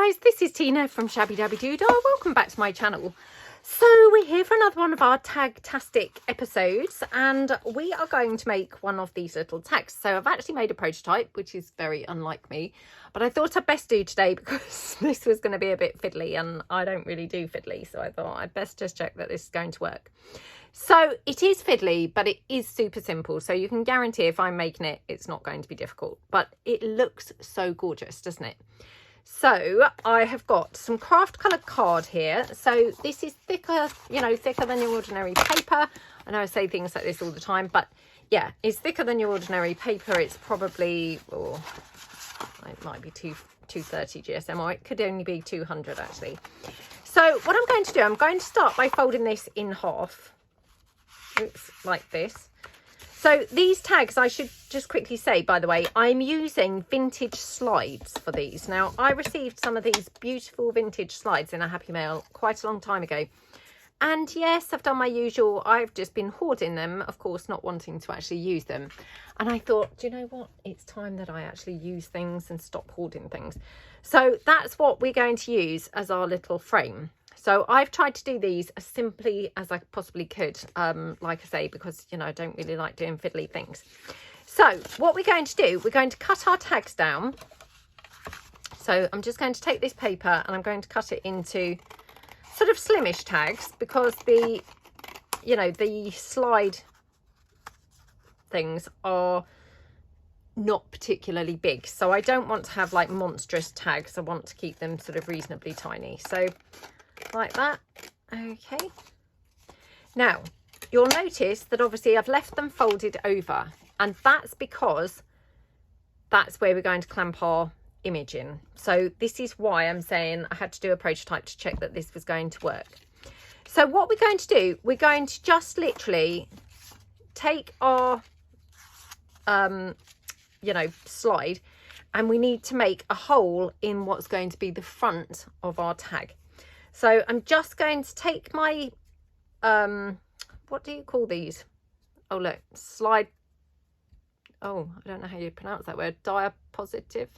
guys, this is Tina from Shabbydabbydoodah. Welcome back to my channel. So we're here for another one of our tag-tastic episodes, and we are going to make one of these little tags. So I've actually made a prototype, which is very unlike me, but I thought I'd best do today because this was going to be a bit fiddly and I don't really do fiddly, so I thought I'd best just check that this is going to work. So it is fiddly, but it is super simple, so you can guarantee if I'm making it, it's not going to be difficult, but it looks so gorgeous, doesn't it? So I have got some craft colour card here. So this is thicker, you know, thicker than your ordinary paper. I know I say things like this all the time, but yeah, it's thicker than your ordinary paper. It's probably, oh, it might be 230 GSM, or it could only be 200 actually. So what I'm going to do, I'm going to start by folding this in half. Oops, like this. So these tags, I should just quickly say, by the way, I'm using vintage slides for these. Now, I received some of these beautiful vintage slides in a Happy Mail quite a long time ago. And yes, I've done my usual. I've just been hoarding them, of course, not wanting to actually use them. And I thought, do you know what? It's time that I actually use things and stop hoarding things. So that's what we're going to use as our little frame. So I've tried to do these as simply as I possibly could, like I say, because, you know, I don't really like doing fiddly things. So what we're going to do, we're going to cut our tags down. So I'm just going to take this paper and I'm going to cut it into sort of slimish tags because the, you know, the slide things are not particularly big. So I don't want to have like monstrous tags. I want to keep them sort of reasonably tiny. So like that. Okay, now you'll notice that obviously I've left them folded over, and that's because that's where we're going to clamp our image in. So this is why I'm saying I had to do a prototype to check that this was going to work. So what we're going to do, we're going to just literally take our you know, slide, and we need to make a hole in what's going to be the front of our tag. So I'm just going to take my, what do you call these? Oh, look, slide. Oh, I don't know how you pronounce that word. Diapositive,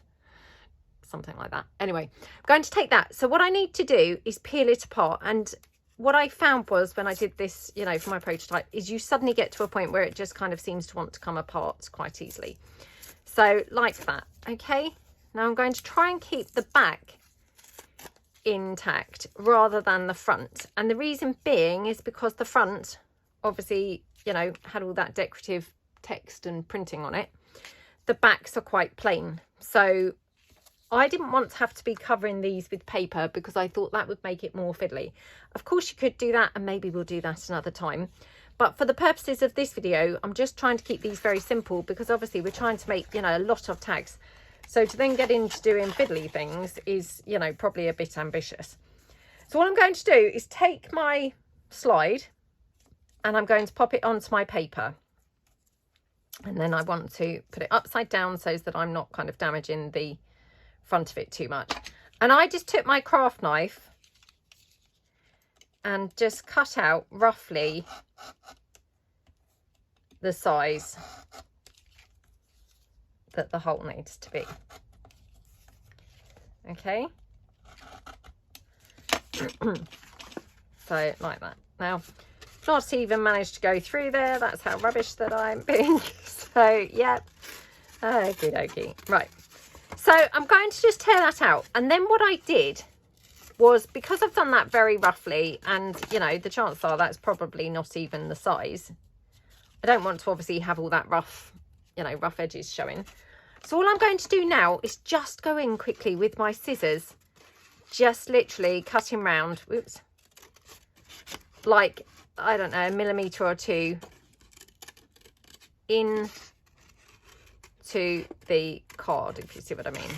something like that. Anyway, I'm going to take that. So what I need to do is peel it apart. And what I found was when I did this, you know, for my prototype, is you suddenly get to a point where it just kind of seems to want to come apart quite easily. So like that. Okay. Now I'm going to try and keep the back intact rather than the front, and the reason being is because the front obviously, you know, had all that decorative text and printing on it. The backs are quite plain, so I didn't want to have to be covering these with paper because I thought that would make it more fiddly. Of course you could do that, and maybe we'll do that another time, but for the purposes of this video I'm just trying to keep these very simple because obviously we're trying to make, you know, a lot of tags. So to then get into doing fiddly things is, you know, probably a bit ambitious. So what I'm going to do is take my slide and I'm going to pop it onto my paper. And then I want to put it upside down so that I'm not kind of damaging the front of it too much. And I just took my craft knife and just cut out roughly the size that the hole needs to be. Okay. So like that. Now, not even managed to go through there. That's how rubbish that I'm being. So yeah. Okie dokie. Right. So I'm going to just tear that out. And then what I did was, because I've done that very roughly, and you know, the chances are that's probably not even the size. I don't want to obviously have all that rough, you know, rough edges showing. So all I'm going to do now is just go in quickly with my scissors, just literally cutting round, whoops, like, I don't know, 1 millimetre or 2 in to the card, if you see what I mean.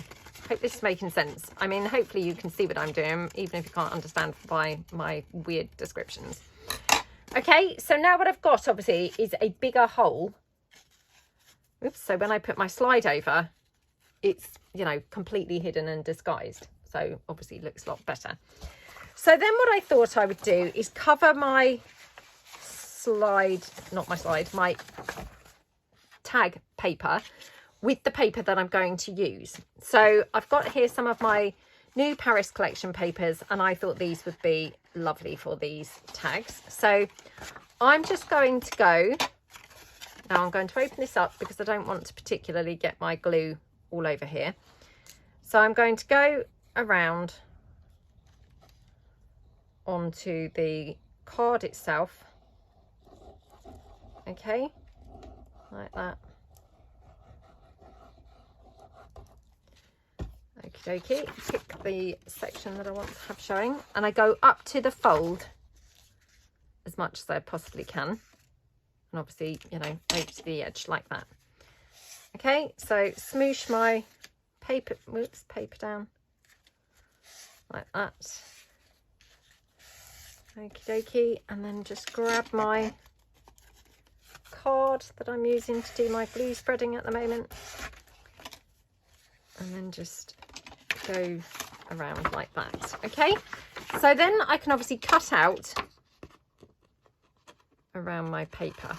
Hope this is making sense. I mean, hopefully you can see what I'm doing, even if you can't understand by my weird descriptions. Okay, so now what I've got obviously is a bigger hole. Oops, so when I put my slide over, it's, you know, completely hidden and disguised. So obviously it looks a lot better. So then what I thought I would do is cover my slide, not my slide, my tag paper with the paper that I'm going to use. So I've got here some of my new Paris collection papers, and I thought these would be lovely for these tags. So I'm just going to go, now I'm going to open this up because I don't want to particularly get my glue all over here. So I'm going to go around onto the card itself, okay, like that. Okie dokie, pick the section that I want to have showing, and I go up to the fold as much as I possibly can, and obviously, you know, over to the edge like that. Okay, so smoosh my paper, whoops, paper down like that. Okie dokie, and then just grab my card that I'm using to do my glue spreading at the moment, and then just go around like that. Okay, so then I can obviously cut out around my paper.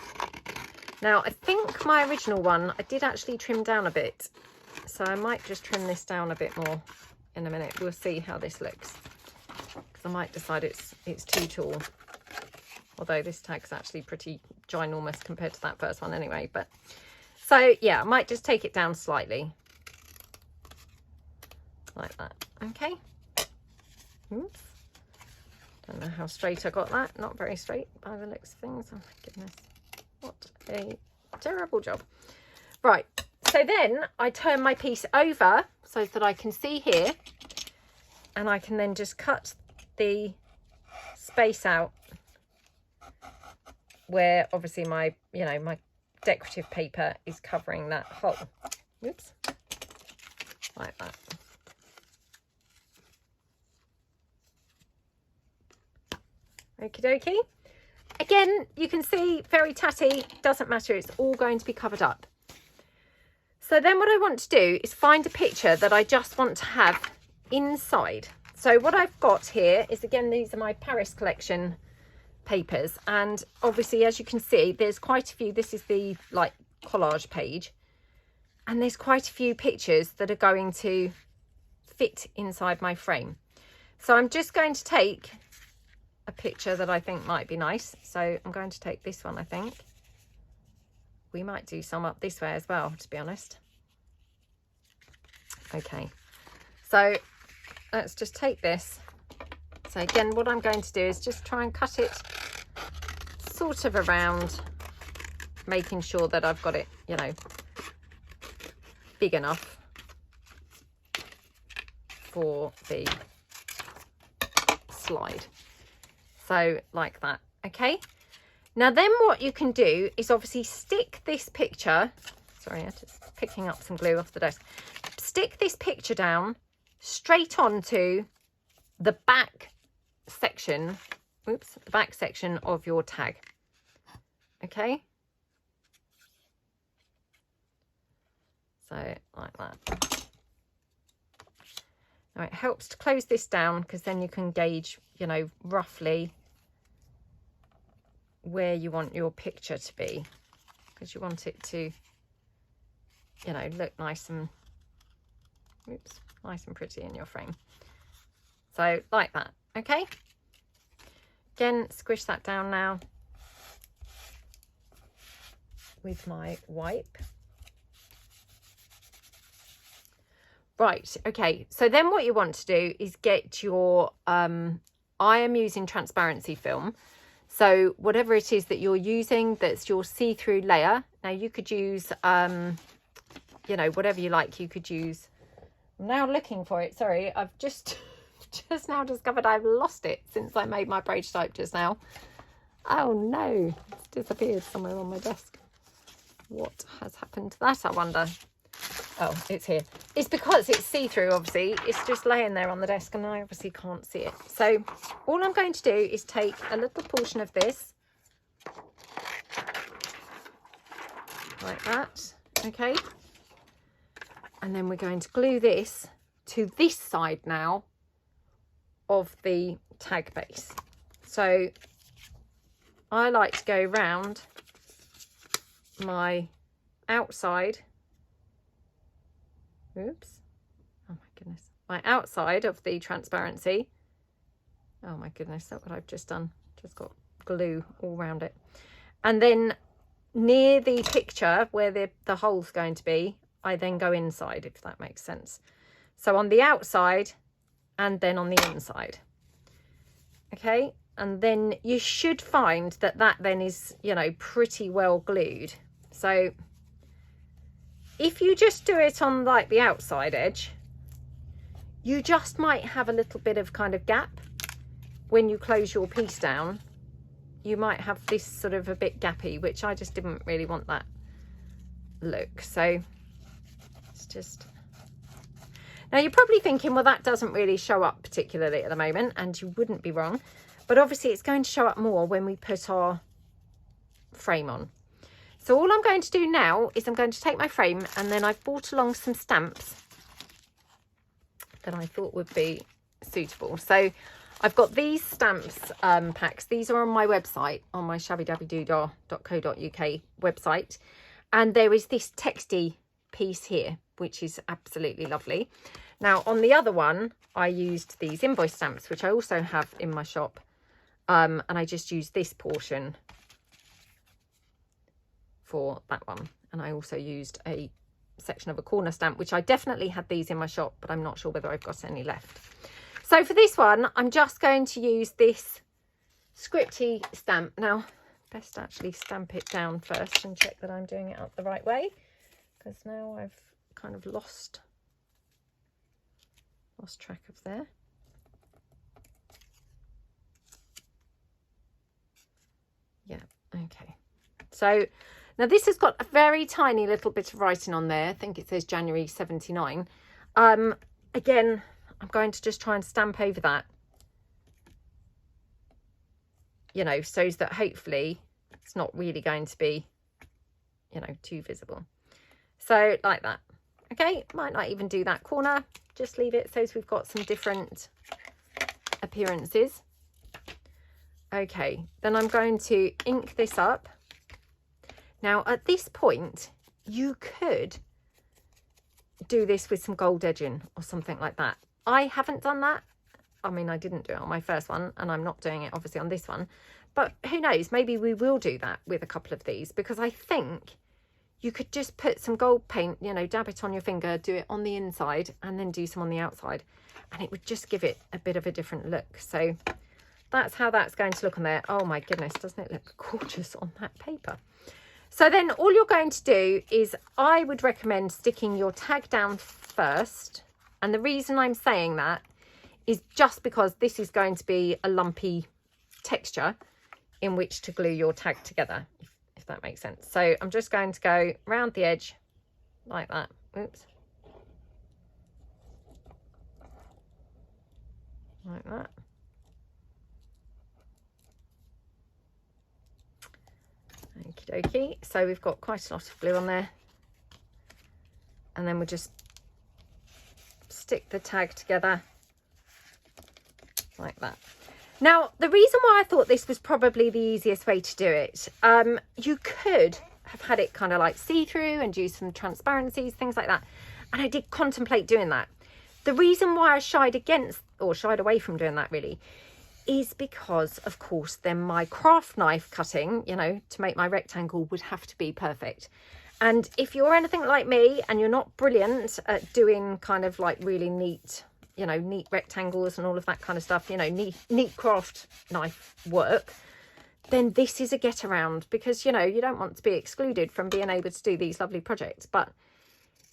Now I think my original one I did actually trim down a bit, so I might just trim this down a bit more in a minute. We'll see how this looks, because I might decide it's too tall, although this tag's actually pretty ginormous compared to that first one anyway. But so yeah, I might just take it down slightly like that. Okay, oops, don't know how straight I got that. Not very straight by the looks of things. Oh my goodness, what a terrible job. Right, so then I turn my piece over so that I can see here, and I can then just cut the space out where obviously my, you know, my decorative paper is covering that hole. Oops, like that. Okie dokie. Again, you can see very tatty, doesn't matter, it's all going to be covered up. So then what I want to do is find a picture that I just want to have inside. So what I've got here is, again, these are my Paris collection papers, and obviously, as you can see, there's quite a few. This is the like collage page, and there's quite a few pictures that are going to fit inside my frame. So I'm just going to take a picture that I think might be nice. So I'm going to take this one. I think we might do some up this way as well, to be honest. Okay, so let's just take this. So again, what I'm going to do is just try and cut it sort of around, making sure that I've got it, you know, big enough for the slide. So like that. Okay, now then what you can do is obviously stick this picture, sorry, I'm just picking up some glue off the desk, stick this picture down straight onto the back section, oops, the back section of your tag. Okay, so like that. Now it helps to close this down, because then you can gauge, you know, roughly where you want your picture to be, because you want it to, you know, look nice and, oops, nice and pretty in your frame. So like that. Okay, again, squish that down now with my wipe. Right, okay, so then what you want to do is get your, I am using transparency film. So whatever it is that you're using, that's your see-through layer. Now you could use, you know, whatever you like, you could use. I'm now looking for it. Sorry, I've just now discovered I've lost it since I made my prototype just now. Oh no, it's disappeared somewhere on my desk. What has happened to that, I wonder? Oh, it's here. It's because it's see-through, obviously. It's just laying there on the desk and I obviously can't see it. So all I'm going to do is take a little portion of this, like that, okay? And then we're going to glue this to this side now of the tag base. So I like to go round my outside. Oops, oh my goodness, my outside of the transparency. Oh my goodness, that's what I've just done. Just got glue all around it. And then near the picture where the hole's going to be, I then go inside, if that makes sense. So on the outside and then on the inside. Okay, and then you should find that that then is, you know, pretty well glued. So if you just do it on like the outside edge, you just might have a little bit of kind of gap when you close your piece down. You might have this sort of a bit gappy, which I just didn't really want that look. So it's just, now you're probably thinking, well, that doesn't really show up particularly at the moment, and you wouldn't be wrong, but obviously it's going to show up more when we put our frame on. So all I'm going to do now is I'm going to take my frame, and then I've brought along some stamps that I thought would be suitable. So I've got these stamps packs. These are on my website, on my shabbydabbydoodah.co.uk website. And there is this texty piece here, which is absolutely lovely. Now on the other one, I used these invoice stamps, which I also have in my shop. And I just used this portion for that one. And I also used a section of a corner stamp, which I definitely had these in my shop, but I'm not sure whether I've got any left. So for this one, I'm just going to use this scripty stamp. Now, best actually stamp it down first and check that I'm doing it up the right way, because now I've kind of lost track of there. Yeah, okay. So now this has got a very tiny little bit of writing on there. I think it says January 79. Again, I'm going to just try and stamp over that, you know, so that hopefully it's not really going to be, you know, too visible. So like that. Okay, might not even do that corner, just leave it so we've got some different appearances. Okay, then I'm going to ink this up. Now at this point, you could do this with some gold edging or something like that. I haven't done that. I mean, I didn't do it on my first one, and I'm not doing it obviously on this one, but who knows, maybe we will do that with a couple of these, because I think you could just put some gold paint, you know, dab it on your finger, do it on the inside, and then do some on the outside, and it would just give it a bit of a different look. So that's how that's going to look on there. Oh my goodness, doesn't it look gorgeous on that paper? So then all you're going to do is, I would recommend sticking your tag down first. And the reason I'm saying that is just because this is going to be a lumpy texture in which to glue your tag together, if that makes sense. So I'm just going to go round the edge like that. Oops. Like that. Okie dokie. So we've got quite a lot of glue on there. And then we'll just stick the tag together like that. Now, the reason why I thought this was probably the easiest way to do it, you could have had it kind of like see-through and do some transparencies, things like that. And I did contemplate doing that. The reason why I shied away from doing that really is because, of course, then my craft knife cutting, you know, to make my rectangle would have to be perfect. And if you're anything like me and you're not brilliant at doing kind of like really neat, you know, neat rectangles and all of that kind of stuff, you know, neat craft knife work, then this is a get around, because, you know, you don't want to be excluded from being able to do these lovely projects. But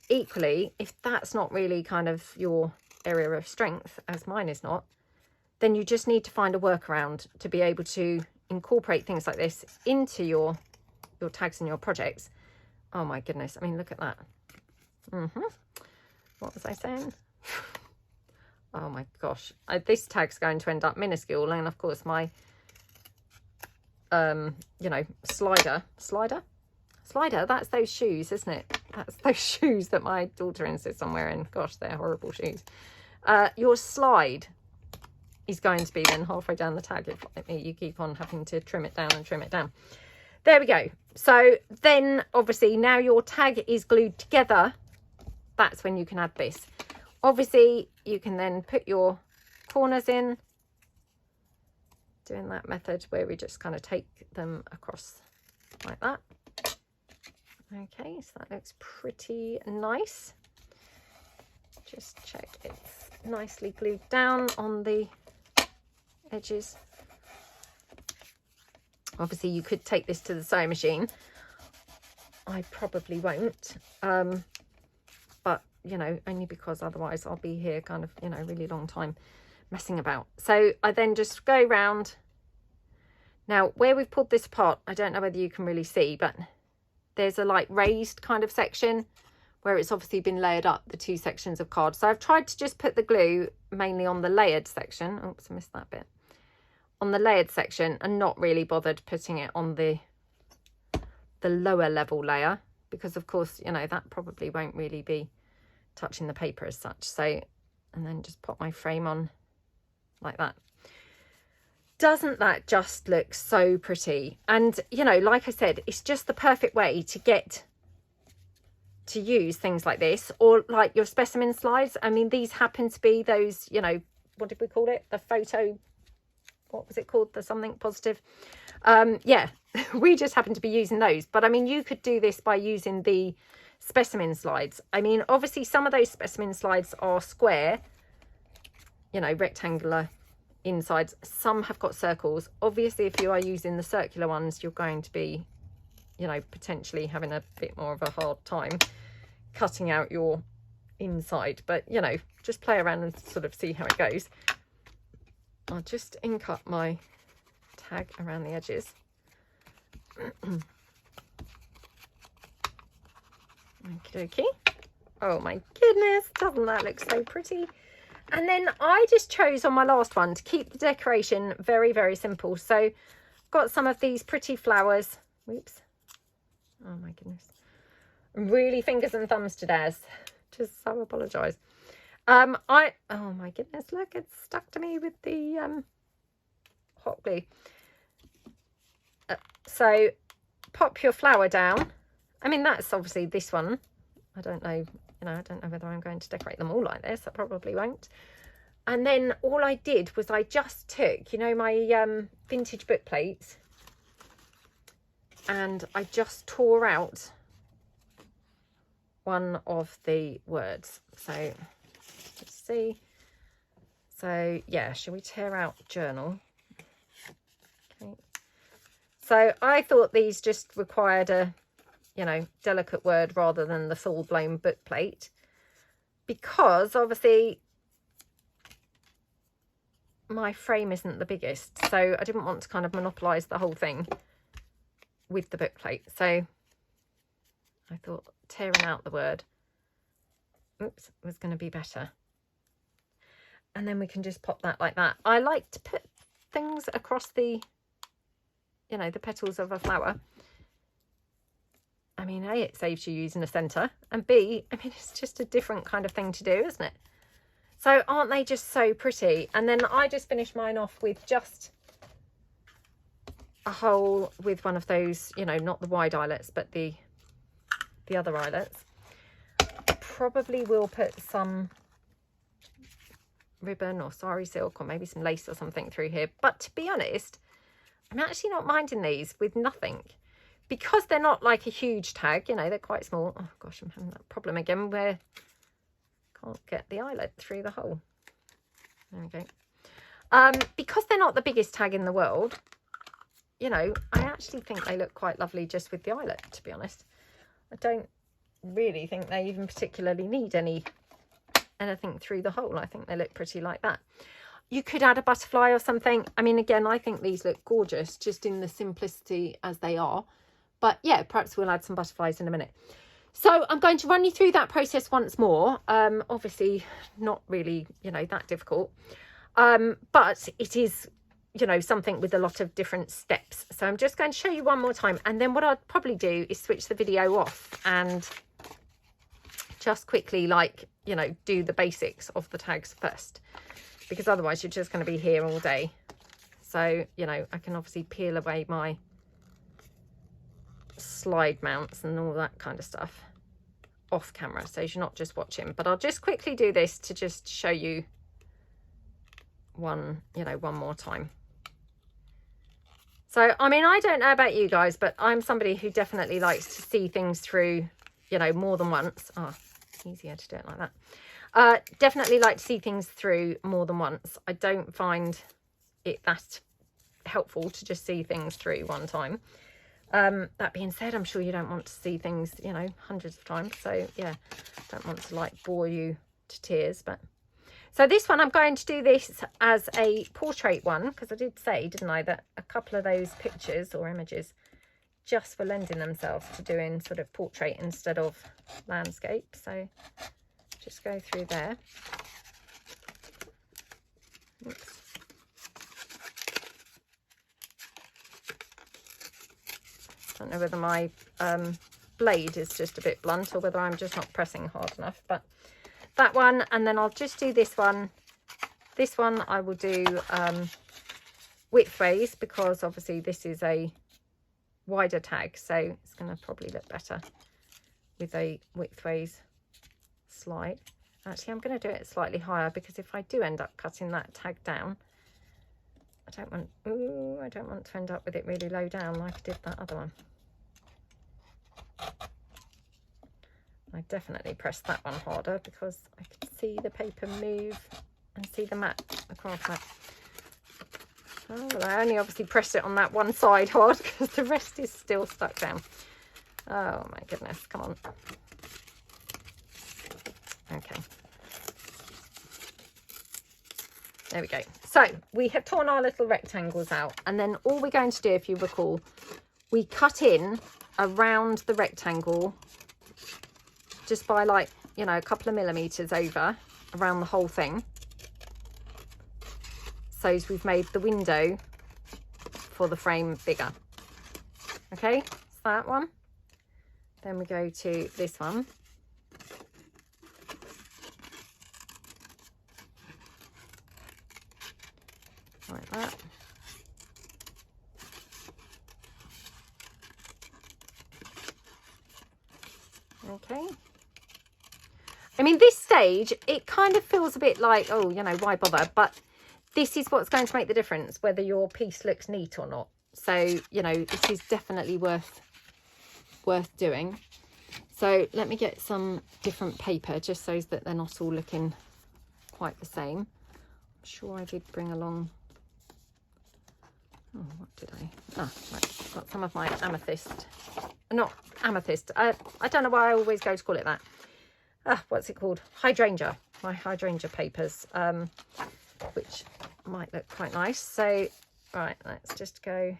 equally, if that's not really kind of your area of strength, as mine is not, then you just need to find a workaround to be able to incorporate things like this into your tags and your projects. Oh my goodness, I mean, look at that. What was I saying? Oh my gosh, this tag's going to end up minuscule, and of course my you know, slider, that's those shoes, isn't it? That's those shoes that my daughter insists on wearing. Gosh, they're horrible shoes. Your slide is going to be then halfway down the tag if, like me, you keep on having to trim it down and trim it down. There we go. So then obviously now your tag is glued together, that's when you can add this. obviously you can then put your corners in, doing that method where we just kind of take them across like that. Okay, so that looks pretty nice. Just check it's nicely glued down on the edges. Obviously you could take this to the sewing machine. I probably won't, but you know, only because otherwise I'll be here kind of, you know, really long time messing about. So I then just go round. Now where we've pulled this apart, I don't know whether you can really see, but there's a like raised kind of section where it's obviously been layered up, the two sections of card. So I've tried to just put the glue mainly on the layered section. Oops, I missed that bit. On the layered section, and not really bothered putting it on the lower level layer, because of course, you know, that probably won't really be touching the paper as such. So, and then just pop my frame on like that. Doesn't that just look so pretty? And, you know, like I said, it's just the perfect way to get to use things like this, or like your specimen slides. I mean, these happen to be those, you know, what did we call it? The photo, what was it called? The something positive. Yeah, we just happen to be using those. But I mean, you could do this by using the specimen slides. I mean, obviously some of those specimen slides are square, you know, rectangular insides. Some have got circles. Obviously, if you are using the circular ones, you're going to be, you know, potentially having a bit more of a hard time cutting out your inside. But, you know, just play around and sort of see how it goes. I'll just ink up my tag around the edges. Okie dokie. Oh my goodness, doesn't that look so pretty? And then I just chose on my last one to keep the decoration very, very simple. So got some of these pretty flowers. Whoops. Oh my goodness. Really fingers and thumbs today. Just so apologise. Oh my goodness, look, it's stuck to me with the hot glue. So pop your flower down. I mean, that's obviously this one. I don't know, you know, I don't know whether I'm going to decorate them all like this. I probably won't. And then all I did was I just took, you know, my vintage book plates, and I just tore out one of the words. So let's see. So yeah, shall we tear out journal? Okay. So I thought these just required a, you know, delicate word rather than the full-blown book plate, because obviously my frame isn't the biggest, so I didn't want to kind of monopolize the whole thing with the book plate. So I thought tearing out the word, oops, was going to be better. And then we can just pop that like that. I like to put things across the, you know, the petals of a flower. I mean, A, it saves you using a centre, and B, I mean, it's just a different kind of thing to do, isn't it? So aren't they just so pretty? And then I just finished mine off with just a hole with one of those, you know, not the wide eyelets, but the other eyelets. I probably will put some ribbon or sari silk or maybe some lace or something through here. But to be honest, I'm actually not minding these with nothing, because they're not like a huge tag, you know, they're quite small. Oh gosh, I'm having that problem again where I can't get the eyelet through the hole. There we go. Because they're not the biggest tag in the world, you know, I actually think they look quite lovely just with the eyelet, to be honest. I don't really think they even particularly need anything through the hole. I think they look pretty like that. You could add a butterfly or something. I mean, again, I think these look gorgeous just in the simplicity as they are. But yeah, perhaps we'll add some butterflies in a minute. So I'm going to run you through that process once more. Obviously not really, you know, that difficult. But it is, you know, something with a lot of different steps. So I'm just going to show you one more time. And then what I'd probably do is switch the video off and just quickly, like, you know, do the basics of the tags first, because otherwise you're just going to be here all day. So, you know, I can obviously peel away my slide mounts and all that kind of stuff. off camera, so you're not just watching. But I'll just quickly do this to just show you one more time. So, I mean, I don't know about you guys, but I'm somebody who definitely likes to see things through, more than once. Oh, easier to do it like that. Definitely like to see things through more than once. I don't find it that helpful to just see things through one time. That being said, I'm sure you don't want to see things, hundreds of times. So, yeah, don't want to, like, bore you to tears, but... So this one, I'm going to do this as a portrait one, because I did say, didn't I, that a couple of those pictures or images just were lending themselves to doing sort of portrait instead of landscape. So just go through there. Oops. I don't know whether my blade is just a bit blunt or whether I'm just not pressing hard enough, but that one, and then I'll just do this one. This one I will do widthways, because obviously this is a wider tag, so it's going to probably look better with a widthways slide. Actually, I'm going to do it slightly higher, because if I do end up cutting that tag down, I don't want to end up with it really low down like I did that other one. I definitely pressed that one harder because I could see the paper move and see the mat across that. Oh, well, I only obviously pressed it on that one side hard because the rest is still stuck down. Oh my goodness, come on. Okay. There we go. So we have torn our little rectangles out, and then all we're going to do, if you recall, we cut in around the rectangle just by, like, a couple of millimeters over around the whole thing. So as we've made the window for the frame bigger. Okay, it's that one. Then we go to this one. Like that. Okay. I mean, this stage, it kind of feels a bit like, oh, why bother? But this is what's going to make the difference, whether your piece looks neat or not. So, this is definitely worth doing. So let me get some different paper, just so that they're not all looking quite the same. I'm sure I did bring along... Oh, what did I? Oh, right. Got some of my amethyst. Not amethyst. I don't know why I always go to call it that. What's it called? Hydrangea. My hydrangea papers, which might look quite nice. So, right, let's just go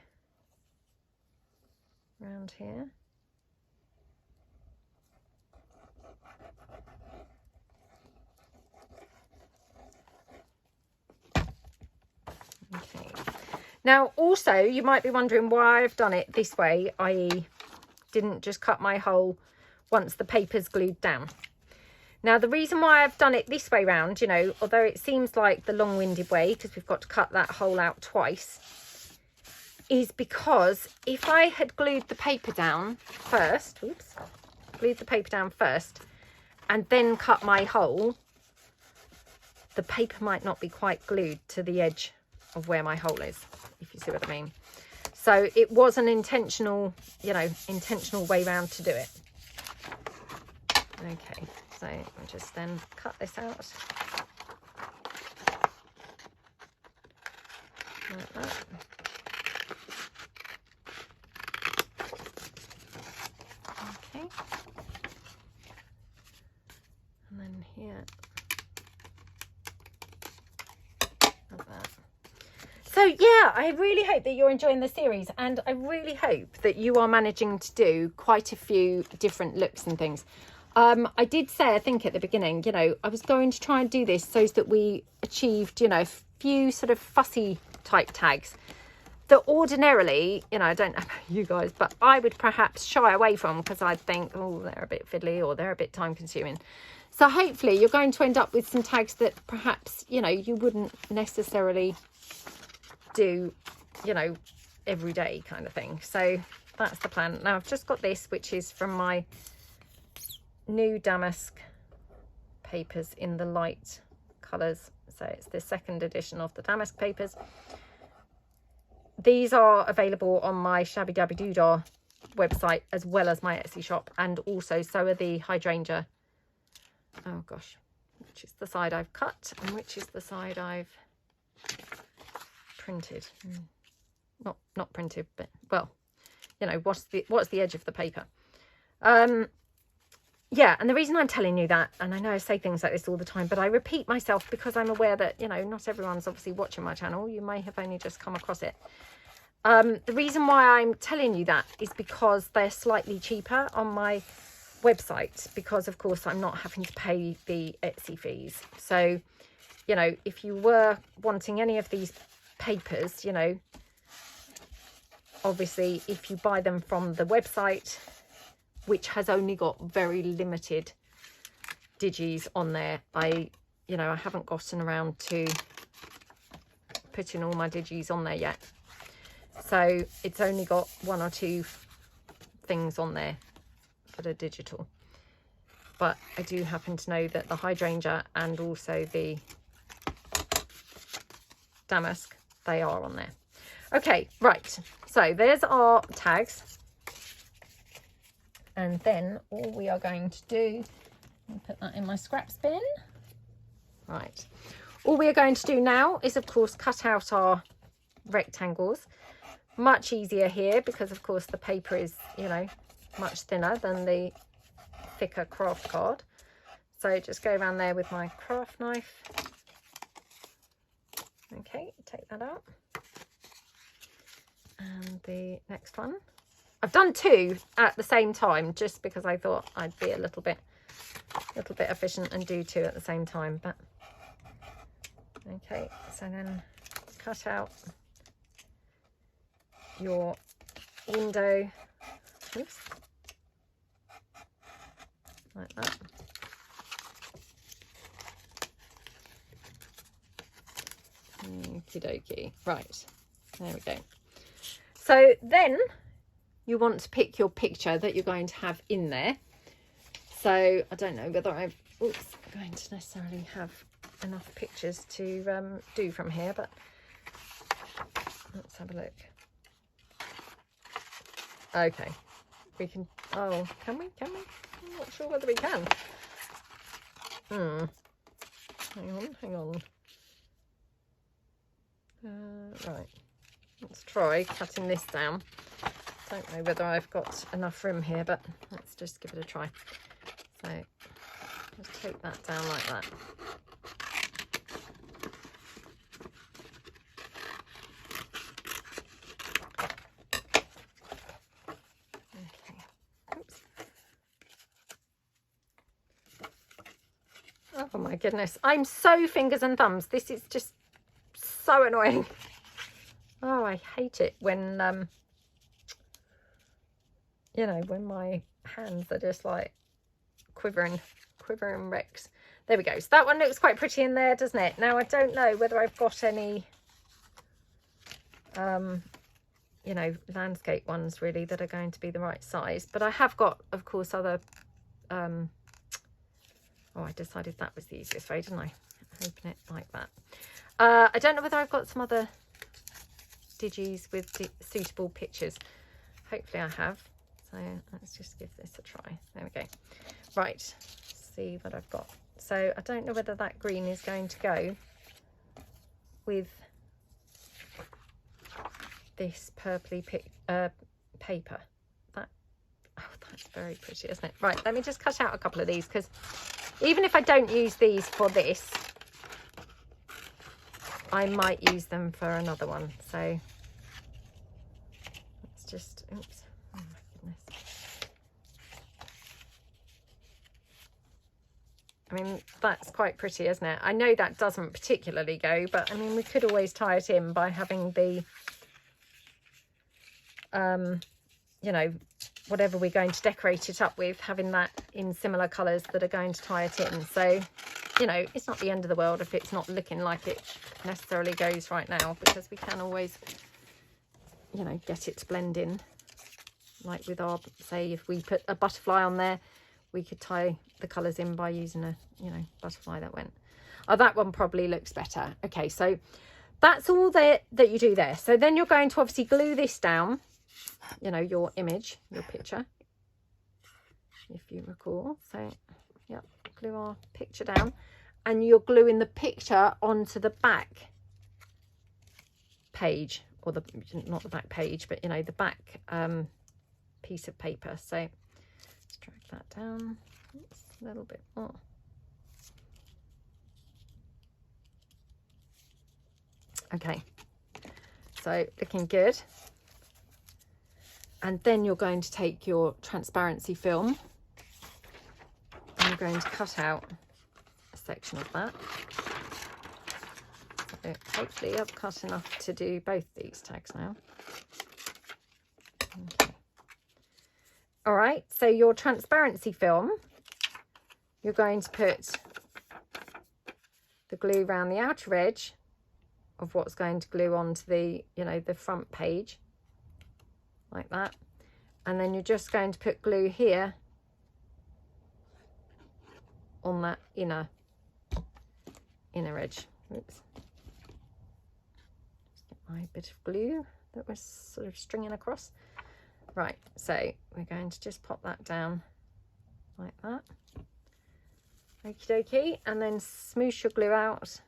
around here. Okay. Now, also, you might be wondering why I've done it this way, i.e. didn't just cut my hole once the paper's glued down. Now, the reason why I've done it this way round, although it seems like the long-winded way, because we've got to cut that hole out twice, is because if I had glued the paper down first, and then cut my hole, the paper might not be quite glued to the edge of where my hole is, if you see what I mean. So it was an intentional, intentional way round to do it. Okay, so I'll just then cut this out. Like that. Okay. And then here. Like that. So yeah, I really hope that you're enjoying the series, and I really hope that you are managing to do quite a few different looks and things. I did say, I think at the beginning, I was going to try and do this so that we achieved, a few sort of fussy type tags that ordinarily, I don't know about you guys, but I would perhaps shy away from, because I'd think, oh, they're a bit fiddly or they're a bit time consuming. So hopefully you're going to end up with some tags that perhaps, you wouldn't necessarily do, every day kind of thing. So that's the plan. Now I've just got this, which is from my new damask papers in the light colours. So it's the second edition of the damask papers. These are available on my Shabbydabbydoodah website as well as my Etsy shop, and also so are the hydrangea. Oh gosh, which is the side I've cut and which is the side I've printed. Not printed, but well, you know, what's the edge of the paper. Yeah, and the reason I'm telling you that, and I know I say things like this all the time, but I repeat myself because I'm aware that, you know, not everyone's obviously watching my channel. You may have only just come across it. The reason why I'm telling you that is because they're slightly cheaper on my website, because of course I'm not having to pay the Etsy fees. So, you know, if you were wanting any of these papers, you know, obviously if you buy them from the website, which has only got very limited digis on there, I haven't gotten around to putting all my digis on there yet. So it's only got 1 or 2 things on there that are digital. But I do happen to know that the hydrangea and also the damask, they are on there. Okay, right. So there's our tags. And then all we are going to do, I'll put that in my scraps bin. Right. All we are going to do now is, of course, cut out our rectangles. Much easier here because, of course, the paper is, you know, much thinner than the thicker craft card. So just go around there with my craft knife. Okay, take that out. And the next one. I've done 2 at the same time just because I thought I'd be a little bit efficient and do 2 at the same time. But okay, so then cut out your window, oops, like that. Okie dokie. Right, there we go. So then you want to pick your picture that you're going to have in there. So I don't know whether I'm going to necessarily have enough pictures to do from here, but let's have a look. Okay, we can, oh, can we? I'm not sure whether we can. Hang on. Right, let's try cutting this down. Don't know whether I've got enough room here, but let's just give it a try. So just take that down like that. Okay. Oops. Oh my goodness, I'm so fingers and thumbs. This is just so annoying. Oh, I hate it when you know, when my hands are just like quivering wrecks. There we go. So that one looks quite pretty in there, doesn't it? Now I don't know whether I've got any you know, landscape ones really that are going to be the right size, but I have got, of course, other oh, I decided that was the easiest way, didn't I? Open it like that. I don't know whether I've got some other digis with suitable pictures. Hopefully I have. So let's just give this a try. There we go. Right, let's see what I've got. So I don't know whether that green is going to go with this purpley paper. That's very pretty, isn't it? Right, let me just cut out a couple of these, because even if I don't use these for this, I might use them for another one. So let's just, oops, oh my goodness. I mean, that's quite pretty, isn't it? I know that doesn't particularly go, but I mean, we could always tie it in by having the, you know, whatever we're going to decorate it up with, having that in similar colours that are going to tie it in. So, you know, it's not the end of the world if it's not looking like it necessarily goes right now, because we can always, you know, get it to blend in. Like with our, say, if we put a butterfly on there, we could tie the colours in by using a, you know, butterfly that went. Oh, that one probably looks better. Okay, so that's all that you do there. So then you're going to obviously glue this down, you know, your image, your picture, if you recall. So, yeah, glue our picture down, and you're gluing the picture onto the back page, or the, not the back page, but, you know, the back piece of paper. So let's drag that down. Oops, a little bit more. Okay, so looking good. And then you're going to take your transparency film and you're going to cut out a section of that. So hopefully I've cut enough to do both these tags now. Okay. All right, so your transparency film, you're going to put the glue around the outer edge of what's going to glue onto the, you know, the front page, like that. And then you're just going to put glue here on that inner edge. Oops. Just get my bit of glue that was sort of stringing across. Right, so we're going to just pop that down like that. Okie dokie, and then smoosh your glue out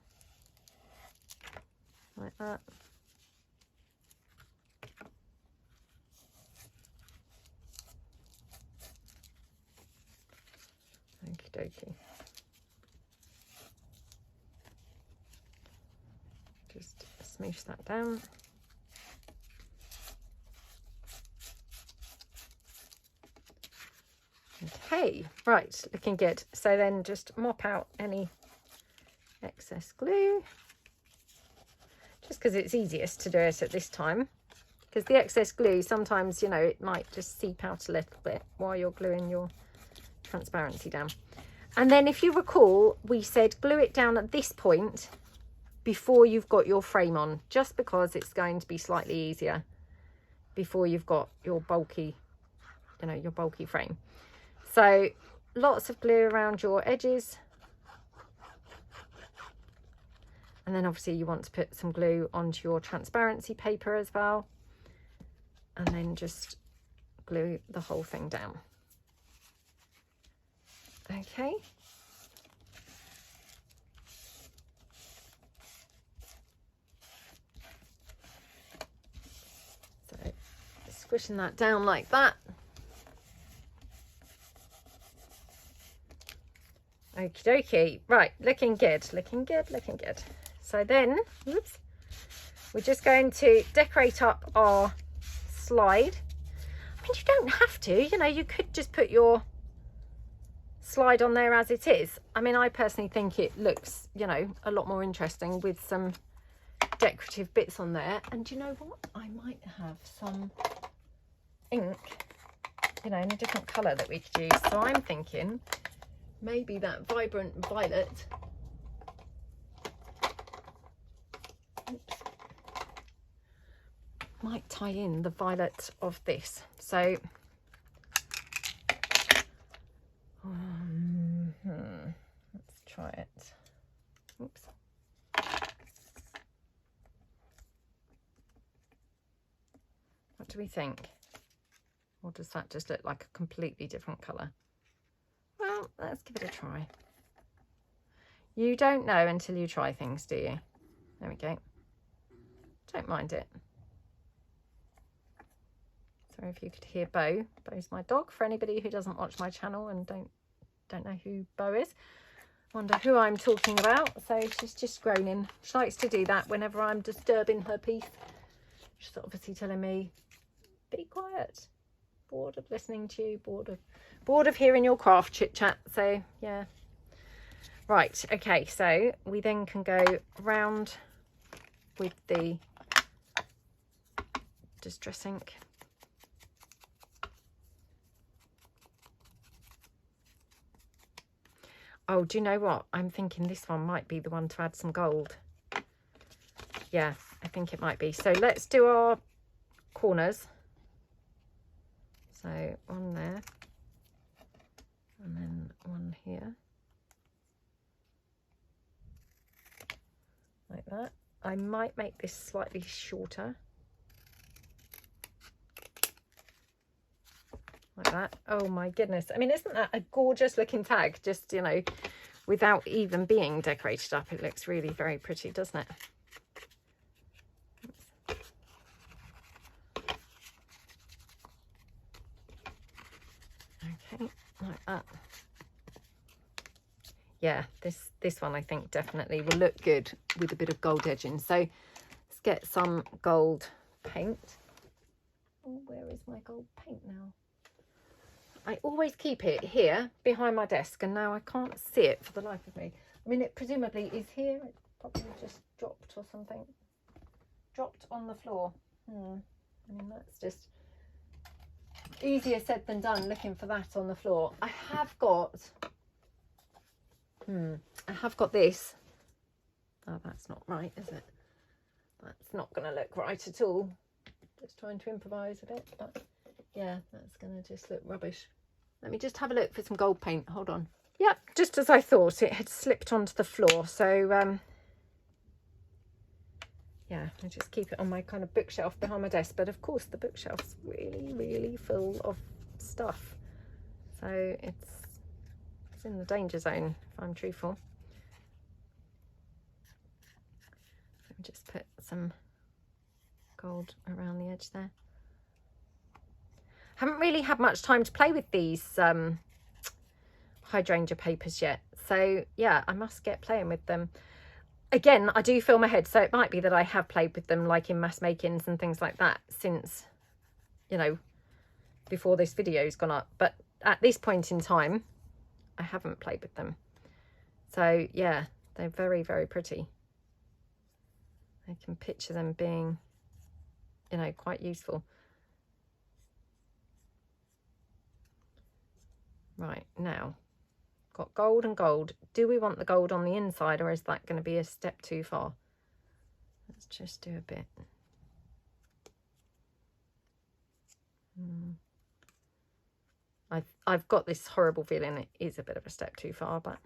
like that. Okie dokie. Just smoosh that down. Okay, right, looking good. So then just mop out any excess glue, just because it's easiest to do it at this time, because the excess glue sometimes, you know, it might just seep out a little bit while you're gluing your transparency down. And then if you recall, we said glue it down at this point before you've got your frame on, just because it's going to be slightly easier before you've got your bulky, you know, your bulky frame. So lots of glue around your edges. And then obviously you want to put some glue onto your transparency paper as well. And then just glue the whole thing down. Okay. So squishing that down like that. Okie dokie. Right, looking good, looking good, looking good. So then, oops, we're just going to decorate up our slide. I mean, you don't have to, you know, you could just put your slide on there as it is. I mean, I personally think it looks, you know, a lot more interesting with some decorative bits on there. And you know what? I might have some ink, you know, in a different colour that we could use. So I'm thinking maybe that vibrant violet. Oops. Might tie in the violet of this. So let's try it. Oops. What do we think? Or does that just look like a completely different colour? Well, let's give it a try. You don't know until you try things, do you? There we go. Don't mind it. Sorry if you could hear Bo. Bo's my dog, for anybody who doesn't watch my channel and don't know who Bo is. Wonder who I'm talking about. So she's just groaning. She likes to do that whenever I'm disturbing her peace. She's obviously telling me, be quiet. Bored of listening to you, bored of hearing your craft chit chat. So yeah, right, okay, so we then can go round with the distress ink. Oh, do you know what? I'm thinking this one might be the one to add some gold. Yeah, I think it might be. So let's do our corners. So on there, And then one here. Like that. I might make this slightly shorter. Like that. Oh my goodness. I mean, isn't that a gorgeous looking tag? Just, you know, without even being decorated up, it looks really very pretty, doesn't it? Okay, like that. Yeah, this one I think definitely will look good with a bit of gold edging. So let's get some gold paint. Oh, where is my gold paint now? I always keep it here behind my desk, and now I can't see it for the life of me. I mean, it presumably is here. It probably just dropped or something. Dropped on the floor. I mean, that's just easier said than done, looking for that on the floor. I have got this. Oh, that's not right, is it? That's not going to look right at all. Just trying to improvise a bit, but yeah, that's going to just look rubbish. Let me just have a look for some gold paint. Hold on. Yep, just as I thought, it had slipped onto the floor. So yeah, I just keep it on my kind of bookshelf behind my desk. But of course, the bookshelf's really, really full of stuff. So it's in the danger zone, if I'm truthful. Let me just put some gold around the edge there. Haven't really had much time to play with these hydrangea papers yet. So yeah, I must get playing with them. Again, I do film ahead, so it might be that I have played with them like in mass makings and things like that since, you know, before this video's gone up. But at this point in time, I haven't played with them. So yeah, they're very, very pretty. I can picture them being, you know, quite useful. Right, now, got gold and gold. Do we want the gold on the inside, or is that going to be a step too far? Let's just do a bit. I've got this horrible feeling it is a bit of a step too far, but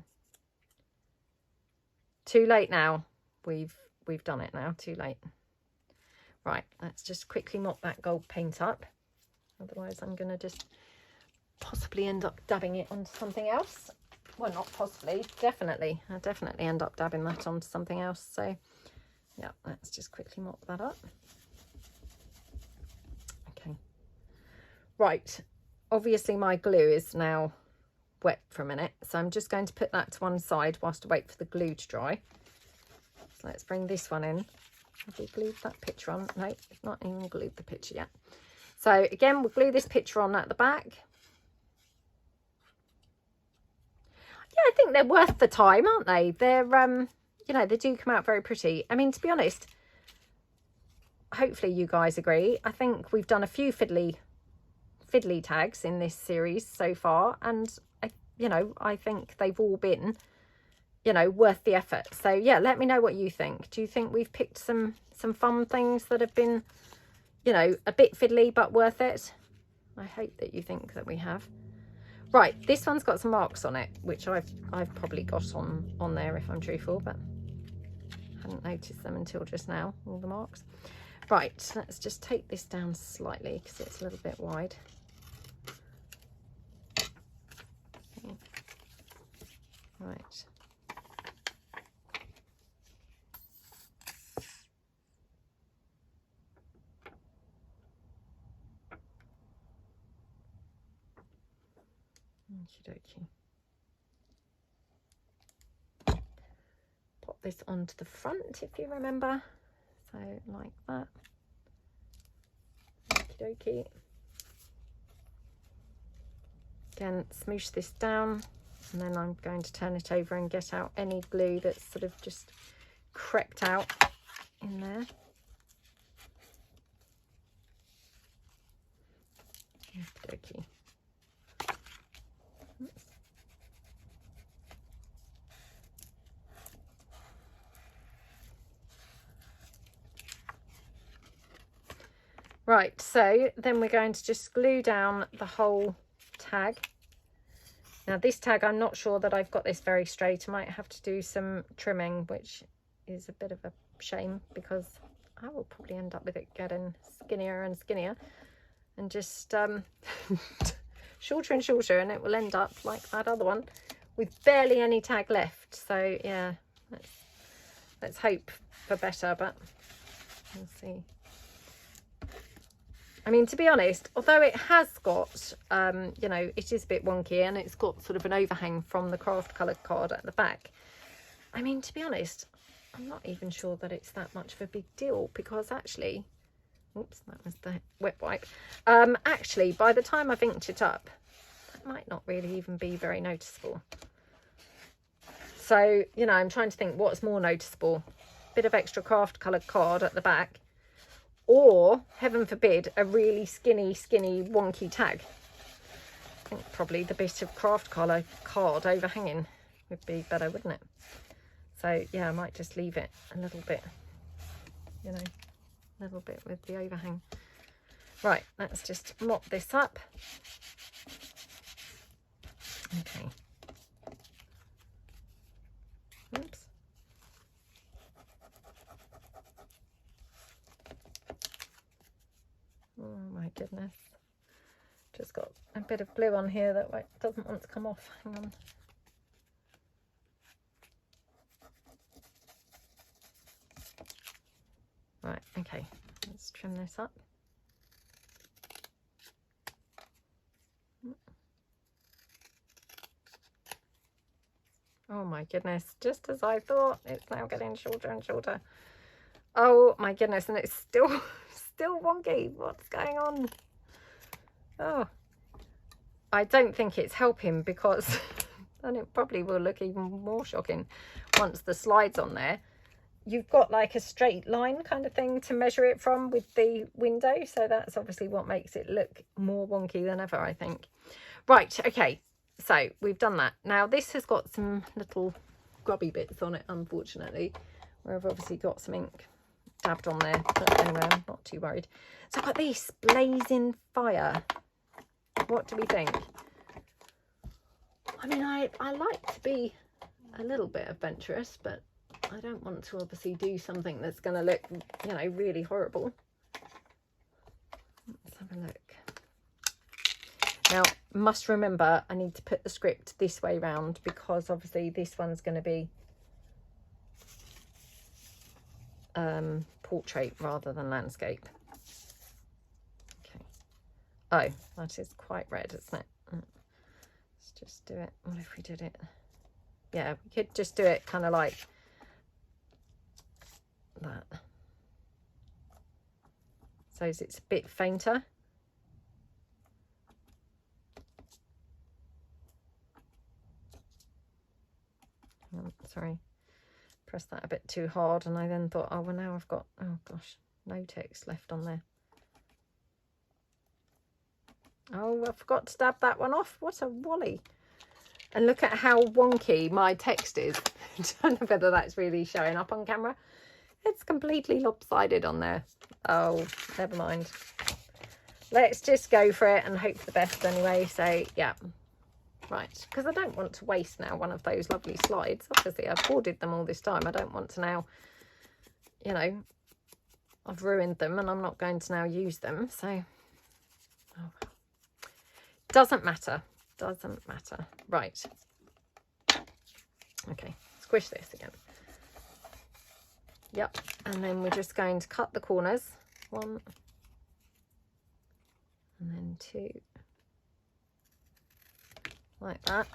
too late now. We've done it now, too late. Right, let's just quickly mop that gold paint up. Otherwise I'm going to just possibly end up dabbing it onto something else. Well, not possibly, definitely. I'll definitely end up dabbing that onto something else. So yeah, let's just quickly mop that up. Okay. Right, obviously my glue is now wet for a minute, so I'm just going to put that to one side whilst I wait for the glue to dry. So let's bring this one in. Have we glued that picture on? No, it's not even glued the picture yet. So again, we'll glue this picture on at the back. Yeah, I think they're worth the time, aren't they? They're, you know, they do come out very pretty. I mean, to be honest, hopefully you guys agree. I think we've done a few fiddly tags in this series so far, and I think they've all been, you know, worth the effort. So yeah, let me know what you think. Do you think we've picked some fun things that have been, you know, a bit fiddly but worth it? I hope that you think that we have. Right, this one's got some marks on it, which I've probably got on there if I'm truthful, but hadn't noticed them until just now, all the marks. Right, let's just take this down slightly because it's a little bit wide. Okay. Right. Okie dokie. Pop this onto the front if you remember. So like that. Okie dokie. Again, smoosh this down, and then I'm going to turn it over and get out any glue that's sort of just crept out in there. Okie dokie. Right, so then we're going to just glue down the whole tag Now this tag, I'm not sure that I've got this very straight. I might have to do some trimming, which is a bit of a shame because I will probably end up with it getting skinnier and skinnier and just shorter and shorter, and it will end up like that other one with barely any tag left. So yeah, let's hope for better, but we'll see. I mean, to be honest, although it has got, you know, it is a bit wonky and it's got sort of an overhang from the craft coloured card at the back. I mean, to be honest, I'm not even sure that it's that much of a big deal because actually, oops, that was the wet wipe. Actually, by the time I've inked it up, that might not really even be very noticeable. So, you know, I'm trying to think what's more noticeable. Bit of extra craft coloured card at the back, or heaven forbid a really skinny wonky tag. I think probably the bit of craft colour card overhanging would be better, wouldn't it? So yeah, I might just leave it a little bit, you know, a little bit with the overhang. Right, let's just mop this up. Okay. Oops. Oh my goodness. Just got a bit of glue on here that doesn't want to come off. Hang on. Right, okay. Let's trim this up. Oh my goodness, just as I thought, it's now getting shorter and shorter. Oh my goodness, and it's still wonky. What's going on? Oh, I don't think it's helping because then it probably will look even more shocking once the slide's on there. You've got like a straight line kind of thing to measure it from with the window, so that's obviously what makes it look more wonky than ever, I think. Right, okay, so we've done that. Now this has got some little grubby bits on it, unfortunately, where I've obviously got some ink dabbed on there, but anyway, I'm not too worried. So I've got this blazing fire. What do we think? I mean, I like to be a little bit adventurous, but I don't want to obviously do something that's going to look, you know, really horrible. Let's have a look. Now, must remember, I need to put the script this way round because obviously this one's going to be portrait rather than landscape. Okay. Oh, that is quite red, isn't it? Let's just do it. What if we did it? Yeah, we could just do it kind of like that, so it's a bit fainter. Oh, sorry, pressed that a bit too hard and I then thought, oh well, now I've got, oh gosh, no text left on there. Oh, I forgot to dab that one off. What a wally. And look at how wonky my text is. I don't know whether that's really showing up on camera. It's completely lopsided on there. Oh, never mind. Let's just go for it and hope for the best anyway. So, yeah. Right. Because I don't want to waste now one of those lovely slides. Obviously, I've hoarded them all this time. I don't want to now, you know, I've ruined them and I'm not going to now use them. So, oh. Doesn't matter. Doesn't matter. Right. Okay. Squish this again. Yep, and then we're just going to cut the corners, 1 and then 2, like that.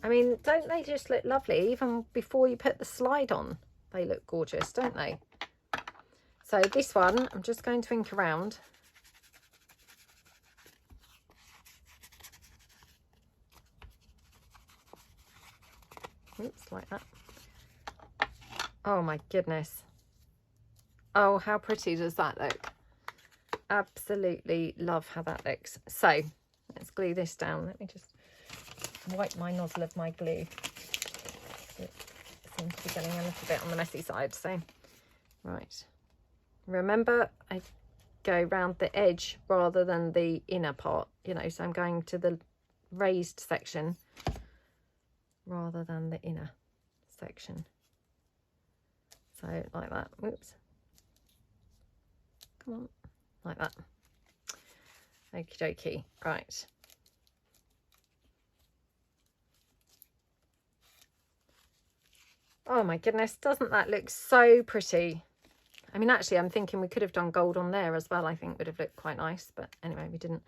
I mean, don't they just look lovely? Even before you put the slide on, they look gorgeous, don't they? So this one, I'm just going to ink around. Oops, like that. Oh my goodness. Oh, how pretty does that look? Absolutely love how that looks. So let's glue this down. Let me just wipe my nozzle of my glue. It seems to be getting a little bit on the messy side. So, right. Remember, I go round the edge rather than the inner part, you know, so I'm going to the raised section rather than the inner section. So like that. Whoops. Come on. Like that. Okie dokie. Right. Oh my goodness, doesn't that look so pretty? I mean, actually, I'm thinking we could have done gold on there as well. I think would have looked quite nice, but anyway, we didn't.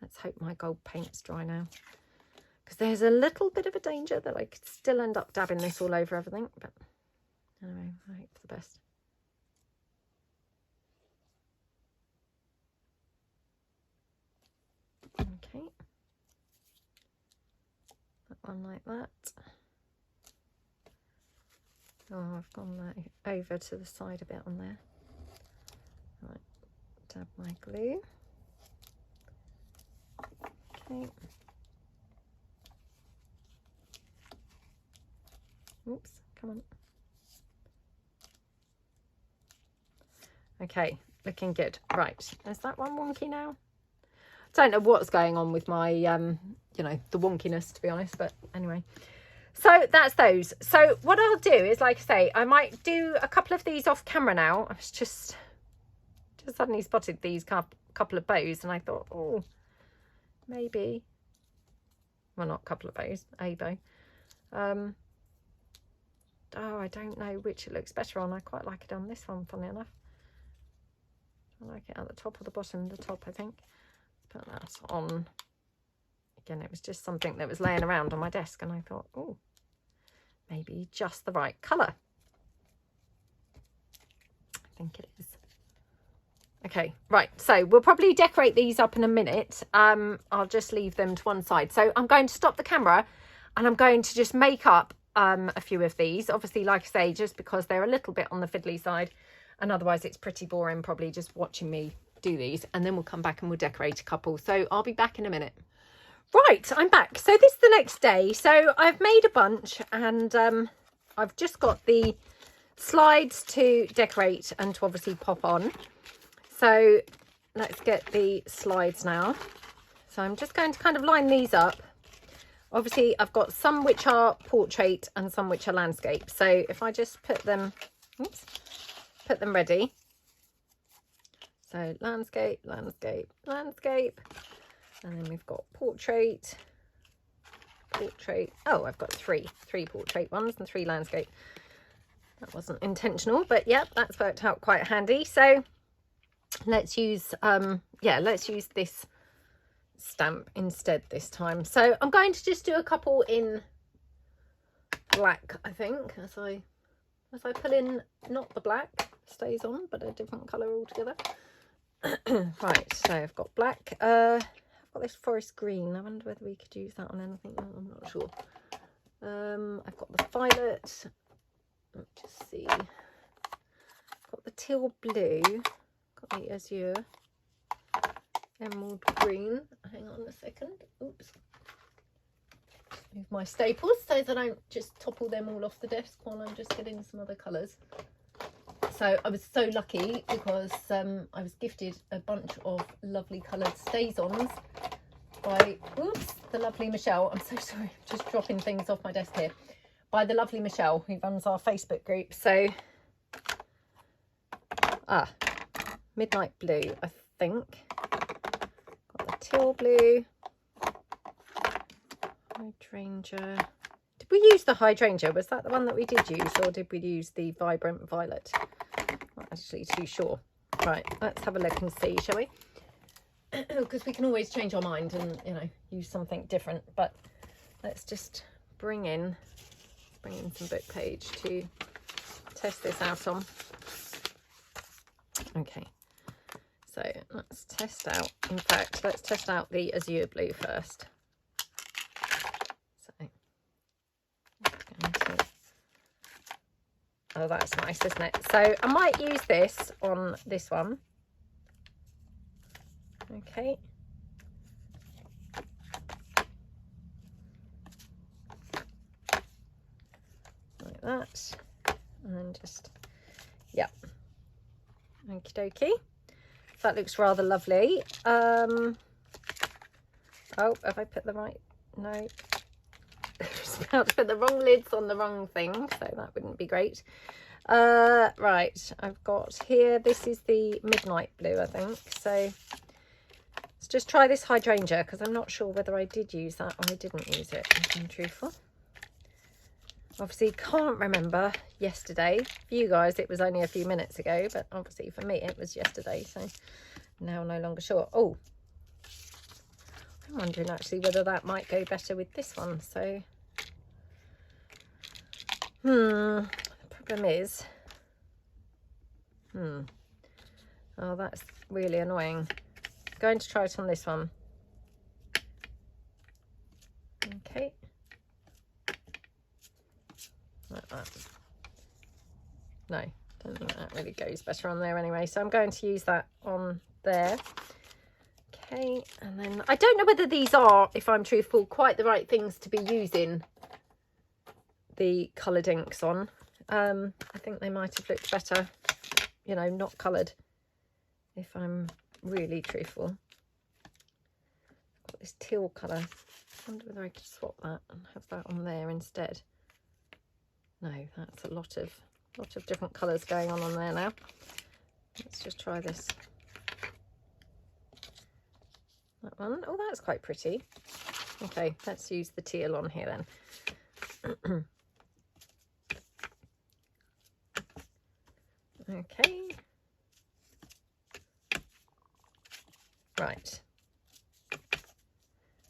Let's hope my gold paint's dry now, because there's a little bit of a danger that I could still end up dabbing this all over everything, but anyway, I hope for the best. Okay. That one like that. Oh, I've gone over to the side a bit on there. Right, dab my glue. Okay. Oops, come on. Okay, looking good. Right, is that one wonky now? Don't know what's going on with my, you know, the wonkiness, to be honest, but anyway. So that's those. So what I'll do is, like I say, I might do a couple of these off camera now. I was just suddenly spotted these couple of bows, and I thought, oh, maybe, well, not a couple of bows, a bow. Oh, I don't know which it looks better on. I quite like it on this one, funny enough. I like it at the top or the bottom. The top, I think. Put that on. Again, it was just something that was laying around on my desk, and I thought, oh, maybe just the right colour. I think it is. Okay, right, so we'll probably decorate these up in a minute. I'll just leave them to one side. So I'm going to stop the camera, and I'm going to just make up a few of these. Obviously, like I say, just because they're a little bit on the fiddly side, and otherwise it's pretty boring probably just watching me do these, and then we'll come back and we'll decorate a couple. So I'll be back in a minute. Right, I'm back. So this is the next day. So I've made a bunch, and I've just got the slides to decorate and to obviously pop on. So let's get the slides now. So I'm just going to kind of line these up. Obviously, I've got some which are portrait and some which are landscape. So if I just put them, oops, put them ready. So landscape, landscape, landscape. And then we've got portrait, portrait. Oh, I've got three portrait ones and 3 landscape. That wasn't intentional, but yeah, that's worked out quite handy. So let's use, let's use this stamp instead this time. So I'm going to just do a couple in black, I think, as I pull in, not the black stays on, but a different colour altogether. Right, so I've got black. I've got this forest green. I wonder whether we could use that on anything. I'm not sure. I've got the violet. Let's just see. Got the teal blue. Got the azure. Emerald green. Hang on a second. Oops. Move my staples so that I don't just topple them all off the desk while I'm just getting some other colours. So I was so lucky because I was gifted a bunch of lovely coloured stays-ons by, oops, the lovely Michelle. I'm so sorry, I'm just dropping things off my desk here. By the lovely Michelle, who runs our Facebook group. So, midnight blue, I think. Got the teal blue. Hydrangea. Did we use the hydrangea? Was that the one that we did use, or did we use the vibrant violet? Not actually too sure. Right, let's have a look and see, shall we? Because we can always change our mind and, you know, use something different. But let's just bring in some book page to test this out on. Okay, so let's test out. In fact, let's test out the azure blue first. Oh, that's nice, isn't it? So I might use this on this one. Okay. Like that. And then just, yeah. Okie dokie. That looks rather lovely. Oh, have I put the right No. Just about to put the wrong lids on the wrong thing, so that wouldn't be great. Right, I've got here, this is the Midnight Blue, I think. So let's just try this hydrangea, because I'm not sure whether I did use that or I didn't use it, if I'm truthful. Obviously can't remember yesterday. For you guys it was only a few minutes ago, but obviously for me it was yesterday, so now no longer sure. Oh, I'm wondering actually whether that might go better with this one. So the problem is oh, that's really annoying. Going to try it on this one. Okay, like that. No, don't think that really goes better on there anyway, so I'm going to use that on there. Okay, and then I don't know whether these are, if I'm truthful, quite the right things to be using the coloured inks on. I think they might have looked better, you know, not coloured, if I'm really truthful. I've got this teal colour. I wonder whether I could swap that and have that on there instead. No, that's a lot of different colours going on there now. Let's just try this. That one. Oh, that's quite pretty. Okay, let's use the teal on here then. Okay. Right.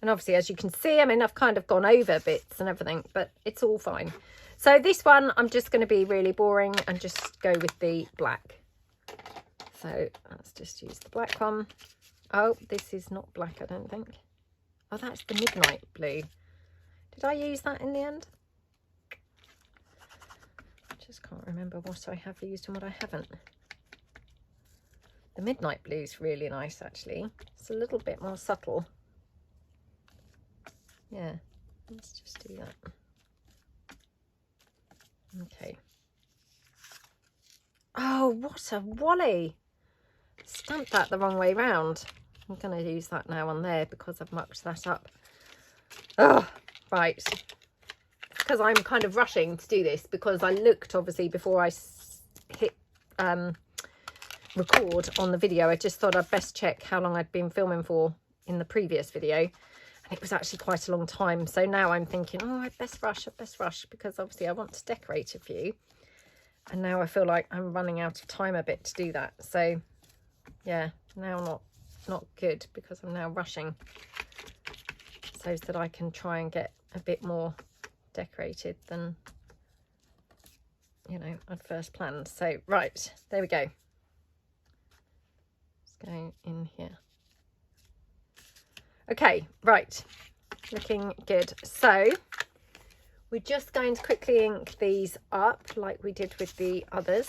And obviously, as you can see, I mean, I've kind of gone over bits and everything, but it's all fine. So this one, I'm just going to be really boring and just go with the black. So let's just use the black one. Oh, this is not black, I don't think. Oh, that's the Midnight Blue. Did I use that in the end? I just can't remember what I have used and what I haven't. The Midnight Blue is really nice, actually. It's a little bit more subtle. Yeah, let's just do that. Okay. Oh, what a wally! Stamped that the wrong way round. I'm going to use that now on there because I've mucked that up. Oh, right. Because I'm kind of rushing to do this because I looked, obviously, before I hit record on the video. I just thought I'd best check how long I'd been filming for in the previous video. And it was actually quite a long time. So now I'm thinking, oh, I'd best rush because obviously I want to decorate a few. And now I feel like I'm running out of time a bit to do that. So, yeah, now not good because I'm now rushing so that I can try and get a bit more decorated than, you know, I'd first planned. So, right, there we go. Let's go in here. Okay, right, looking good. So we're just going to quickly ink these up like we did with the others.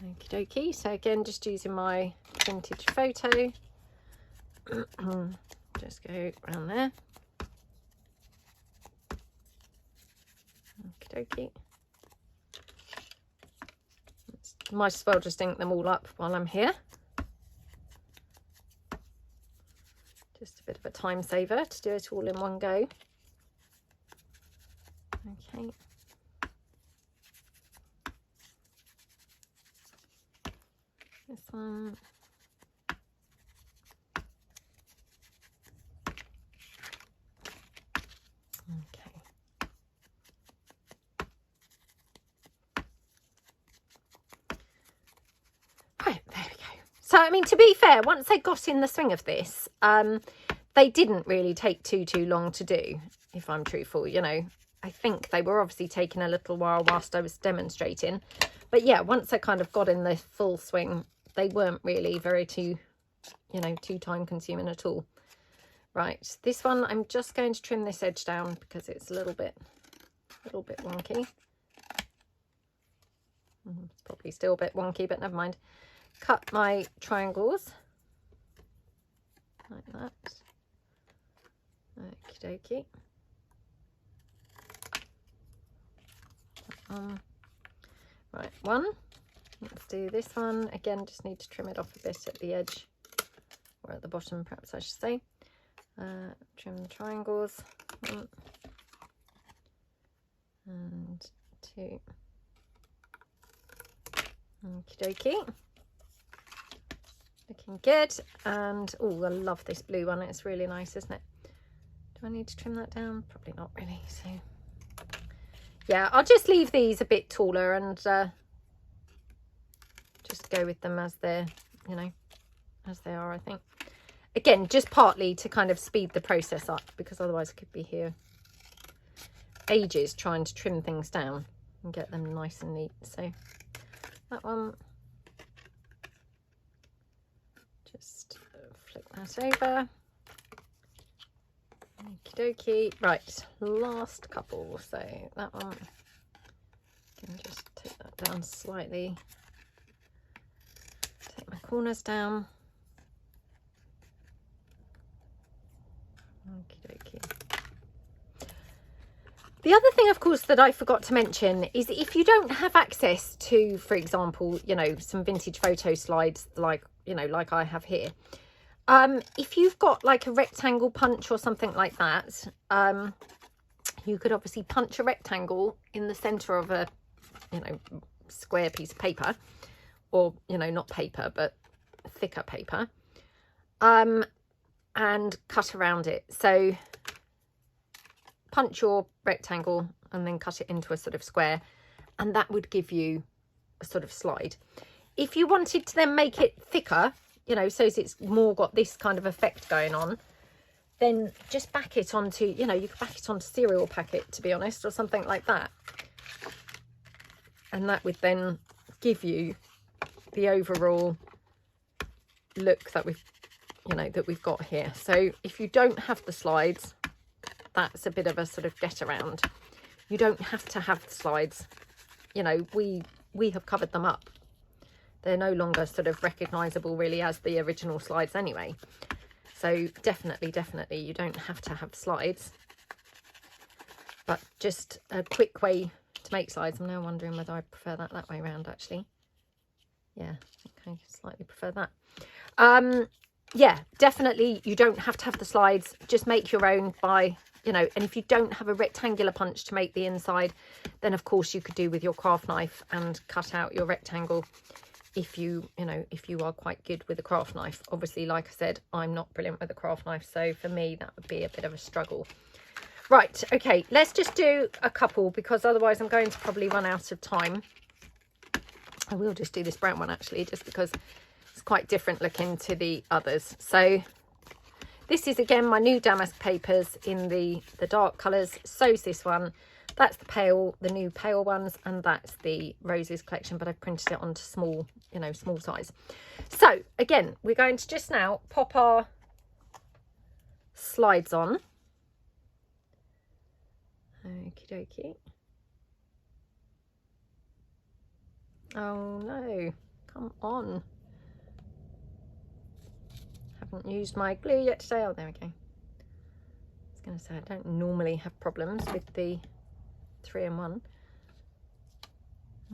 Okie dokie. So again, just using my vintage photo. Just go around there. Okie dokie. Might as well just ink them all up while I'm here. Just a bit of a time saver to do it all in one go. Okay. This one. Okay. Right, there we go. So, I mean, to be fair, once I got in the swing of this, they didn't really take too long to do, if I'm truthful, you know. I think they were obviously taking a little while whilst I was demonstrating. But yeah, once I kind of got in the full swing, they weren't really too time consuming at all. Right, this one, I'm just going to trim this edge down because it's a little bit wonky. It's probably still a bit wonky, but never mind. Cut my triangles like that. Okie dokie. Right, one. Let's do this one. Again, just need to trim it off a bit at the edge or at the bottom perhaps I should say. Trim the triangles, 1 and 2. Okie dokie. Looking good. And oh, I love this blue one. It's really nice, isn't it? Do I need to trim that down? Probably not really. So yeah, I'll just leave these a bit taller and just go with them as they're, you know, as they are, I think. Again, just partly to kind of speed the process up, because otherwise I could be here ages trying to trim things down and get them nice and neat. So that one, just flick that over. Okie dokie. Right, last couple. So that one, can just take that down slightly. Take my corners down. Okie dokie. The other thing, of course, that I forgot to mention is if you don't have access to, for example, you know, some vintage photo slides like, you know, like I have here. If you've got like a rectangle punch or something like that, you could obviously punch a rectangle in the center of a, you know, square piece of paper, or, you know, not paper, but thicker paper, and cut around it. So punch your rectangle and then cut it into a sort of square, and that would give you a sort of slide. If you wanted to then make it thicker, you know, so it's more got this kind of effect going on, then just back it onto, you know, you could back it onto cereal packet, to be honest, or something like that. And that would then give you the overall look that we've, you know, that we've got here. So if you don't have the slides, that's a bit of a sort of get around. You don't have to have the slides. You know, we have covered them up. They're no longer sort of recognizable really as the original slides anyway. So definitely, you don't have to have slides. But just a quick way to make slides. I'm now wondering whether I prefer that way around, actually. Yeah, I think I slightly prefer that. Yeah, definitely you don't have to have the slides. Just make your own by, you know, and if you don't have a rectangular punch to make the inside, then of course you could do with your craft knife and cut out your rectangle. If you know, if you are quite good with a craft knife. Obviously, like I said, I'm not brilliant with a craft knife, so for me that would be a bit of a struggle. Right, okay, let's just do a couple, because otherwise I'm going to probably run out of time. I will just do this brown one actually, just because it's quite different looking to the others. So this is again my new damask papers in the dark colours. So's this one. That's the new pale ones, and that's the roses collection, but I've printed it onto small, you know, small size. So again, we're going to just now pop our slides on. Okie dokie. Oh no, come on. Haven't used my glue yet today. Oh, there we go. I was going to say, I don't normally have problems with the 3-in-1.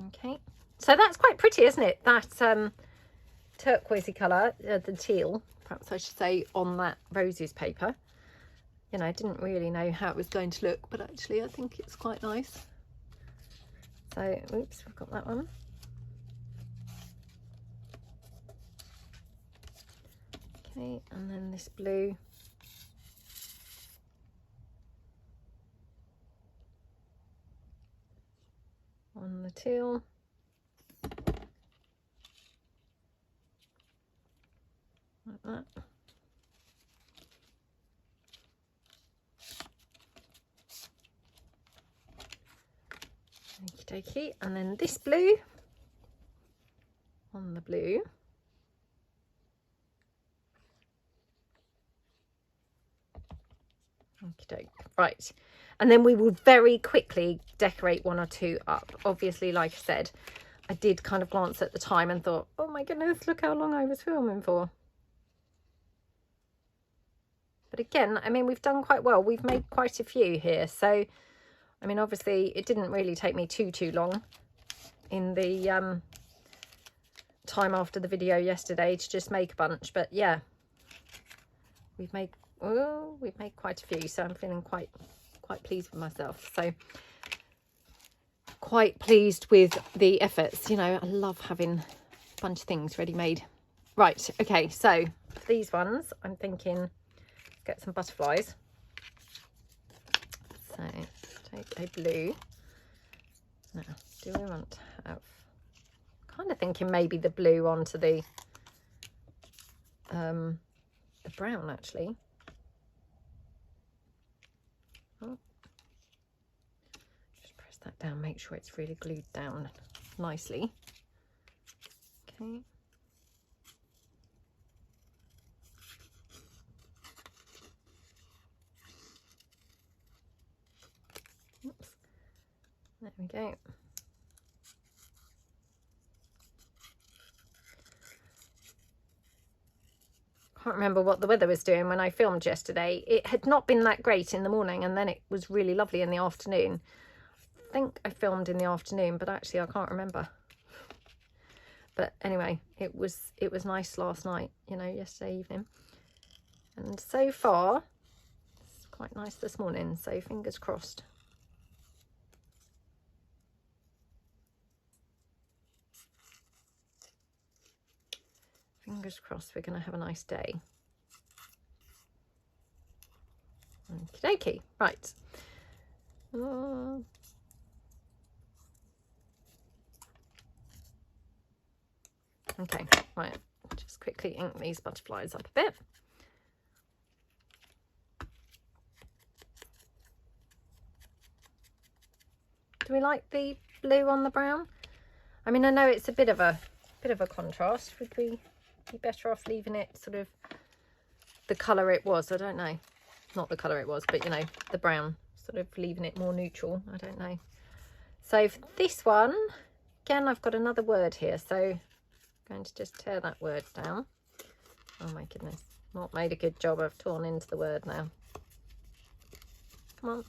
Okay, so that's quite pretty, isn't it? That turquoisey colour, the teal, perhaps I should say, on that roses paper. You know, I didn't really know how it was going to look, but actually I think it's quite nice. So, oops, we've got that one. Okay, and then this blue. On the teal. Like that. Okie dokie. And then this blue on the blue. Okie doke. Right. And then we will very quickly decorate 1 or 2 up. Obviously, like I said, I did kind of glance at the time and thought, oh my goodness, look how long I was filming for. But again, I mean, we've done quite well. We've made quite a few here. So, I mean, obviously, it didn't really take me too long in the time after the video yesterday to just make a bunch. But yeah, we've made quite a few, so I'm feeling quite pleased with myself. So quite pleased with the efforts. You know, I love having a bunch of things ready made. Right, okay, so for these ones I'm thinking get some butterflies. So take a blue. Now, do we want to have, kind of thinking maybe the blue onto the brown actually. Oh. Just press that down, make sure it's really glued down nicely. Okay. Oops. There we go. Can't remember what the weather was doing when I filmed yesterday. It had not been that great in the morning, and then it was really lovely in the afternoon. I think I filmed in the afternoon, but actually I can't remember. But anyway, it was nice last night, you know, yesterday evening. And so far, it's quite nice this morning, so fingers crossed. Fingers crossed we're going to have a nice day. Okie dokie. Right. Okay, right. Just quickly ink these butterflies up a bit. Do we like the blue on the brown? I mean, I know it's a bit of a contrast. Would we be better off leaving it sort of the colour it was? I don't know. Not the colour it was, but you know, the brown, sort of leaving it more neutral. I don't know. So for this one, again, I've got another word here, so I'm going to just tear that word down. Oh my goodness, not made a good job. I've torn into the word now. Come on.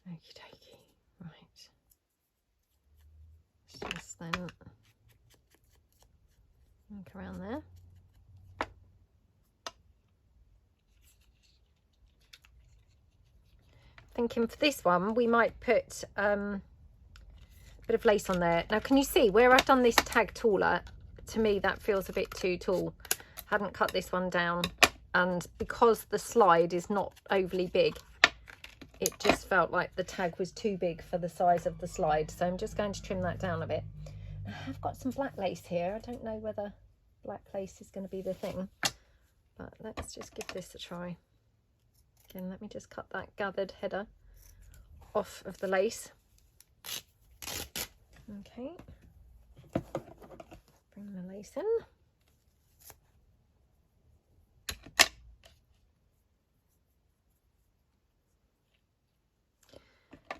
Okie dokie. Right. Let's just then ink around there. Thinking for this one we might put a bit of lace on there. Now can you see where I've done this tag taller? To me that feels a bit too tall. Hadn't cut this one down, and because the slide is not overly big, it just felt like the tag was too big for the size of the slide, so I'm just going to trim that down a bit. I have got some black lace here. I don't know whether black lace is going to be the thing, but let's just give this a try. Again, let me just cut that gathered header off of the lace. Okay, bring the lace in.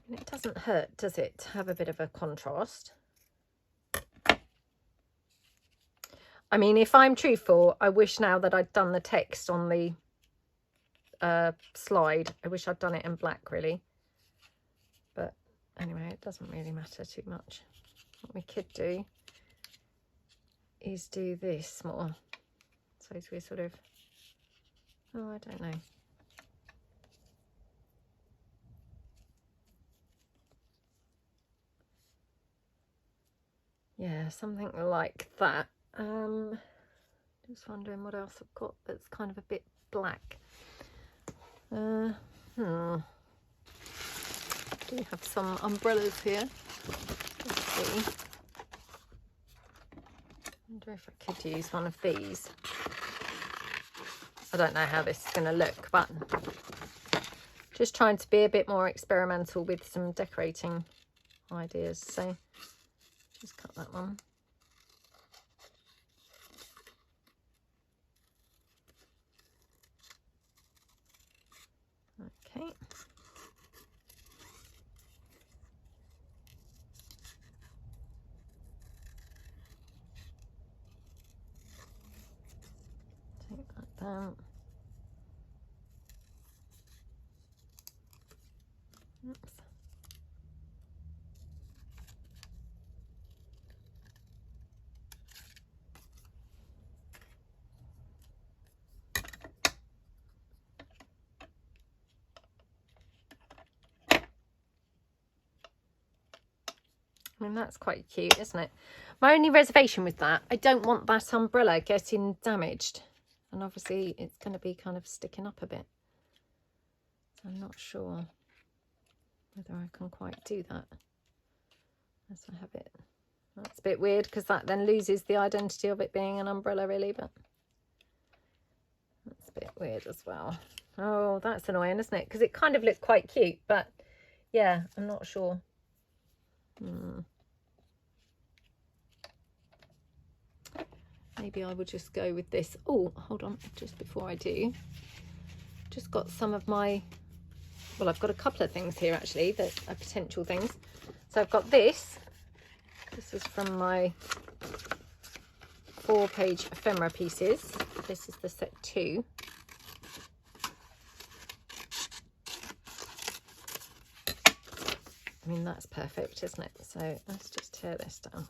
And it doesn't hurt, does it, to have a bit of a contrast? I mean, if I'm truthful, I wish now that I'd done the text on the slide. I wish I'd done it in black, really. But anyway, it doesn't really matter too much. What we could do is do this more. So as we're sort of, oh, I don't know. Yeah, something like that. Just wondering what else I've got that's kind of a bit black. Do we have some umbrellas here? Let's see. I wonder if I could use one of these. I don't know how this is going to look, but just trying to be a bit more experimental with some decorating ideas. So just cut that one. Okay. Take that down. Oops. I mean, that's quite cute, isn't it? My only reservation with that, I don't want that umbrella getting damaged. And obviously it's going to be kind of sticking up a bit. So I'm not sure whether I can quite do that as I have it. That's a bit weird because that then loses the identity of it being an umbrella really, but that's a bit weird as well. Oh, that's annoying, isn't it? Because it kind of looked quite cute, but yeah, I'm not sure. Maybe I will just go with this. Oh, hold on, just before I do, just got some of my, well, I've got a couple of things here actually that are potential things. So I've got this. This is from my 4-page ephemera pieces. This is the set 2. I mean, that's perfect, isn't it? So let's just tear this down.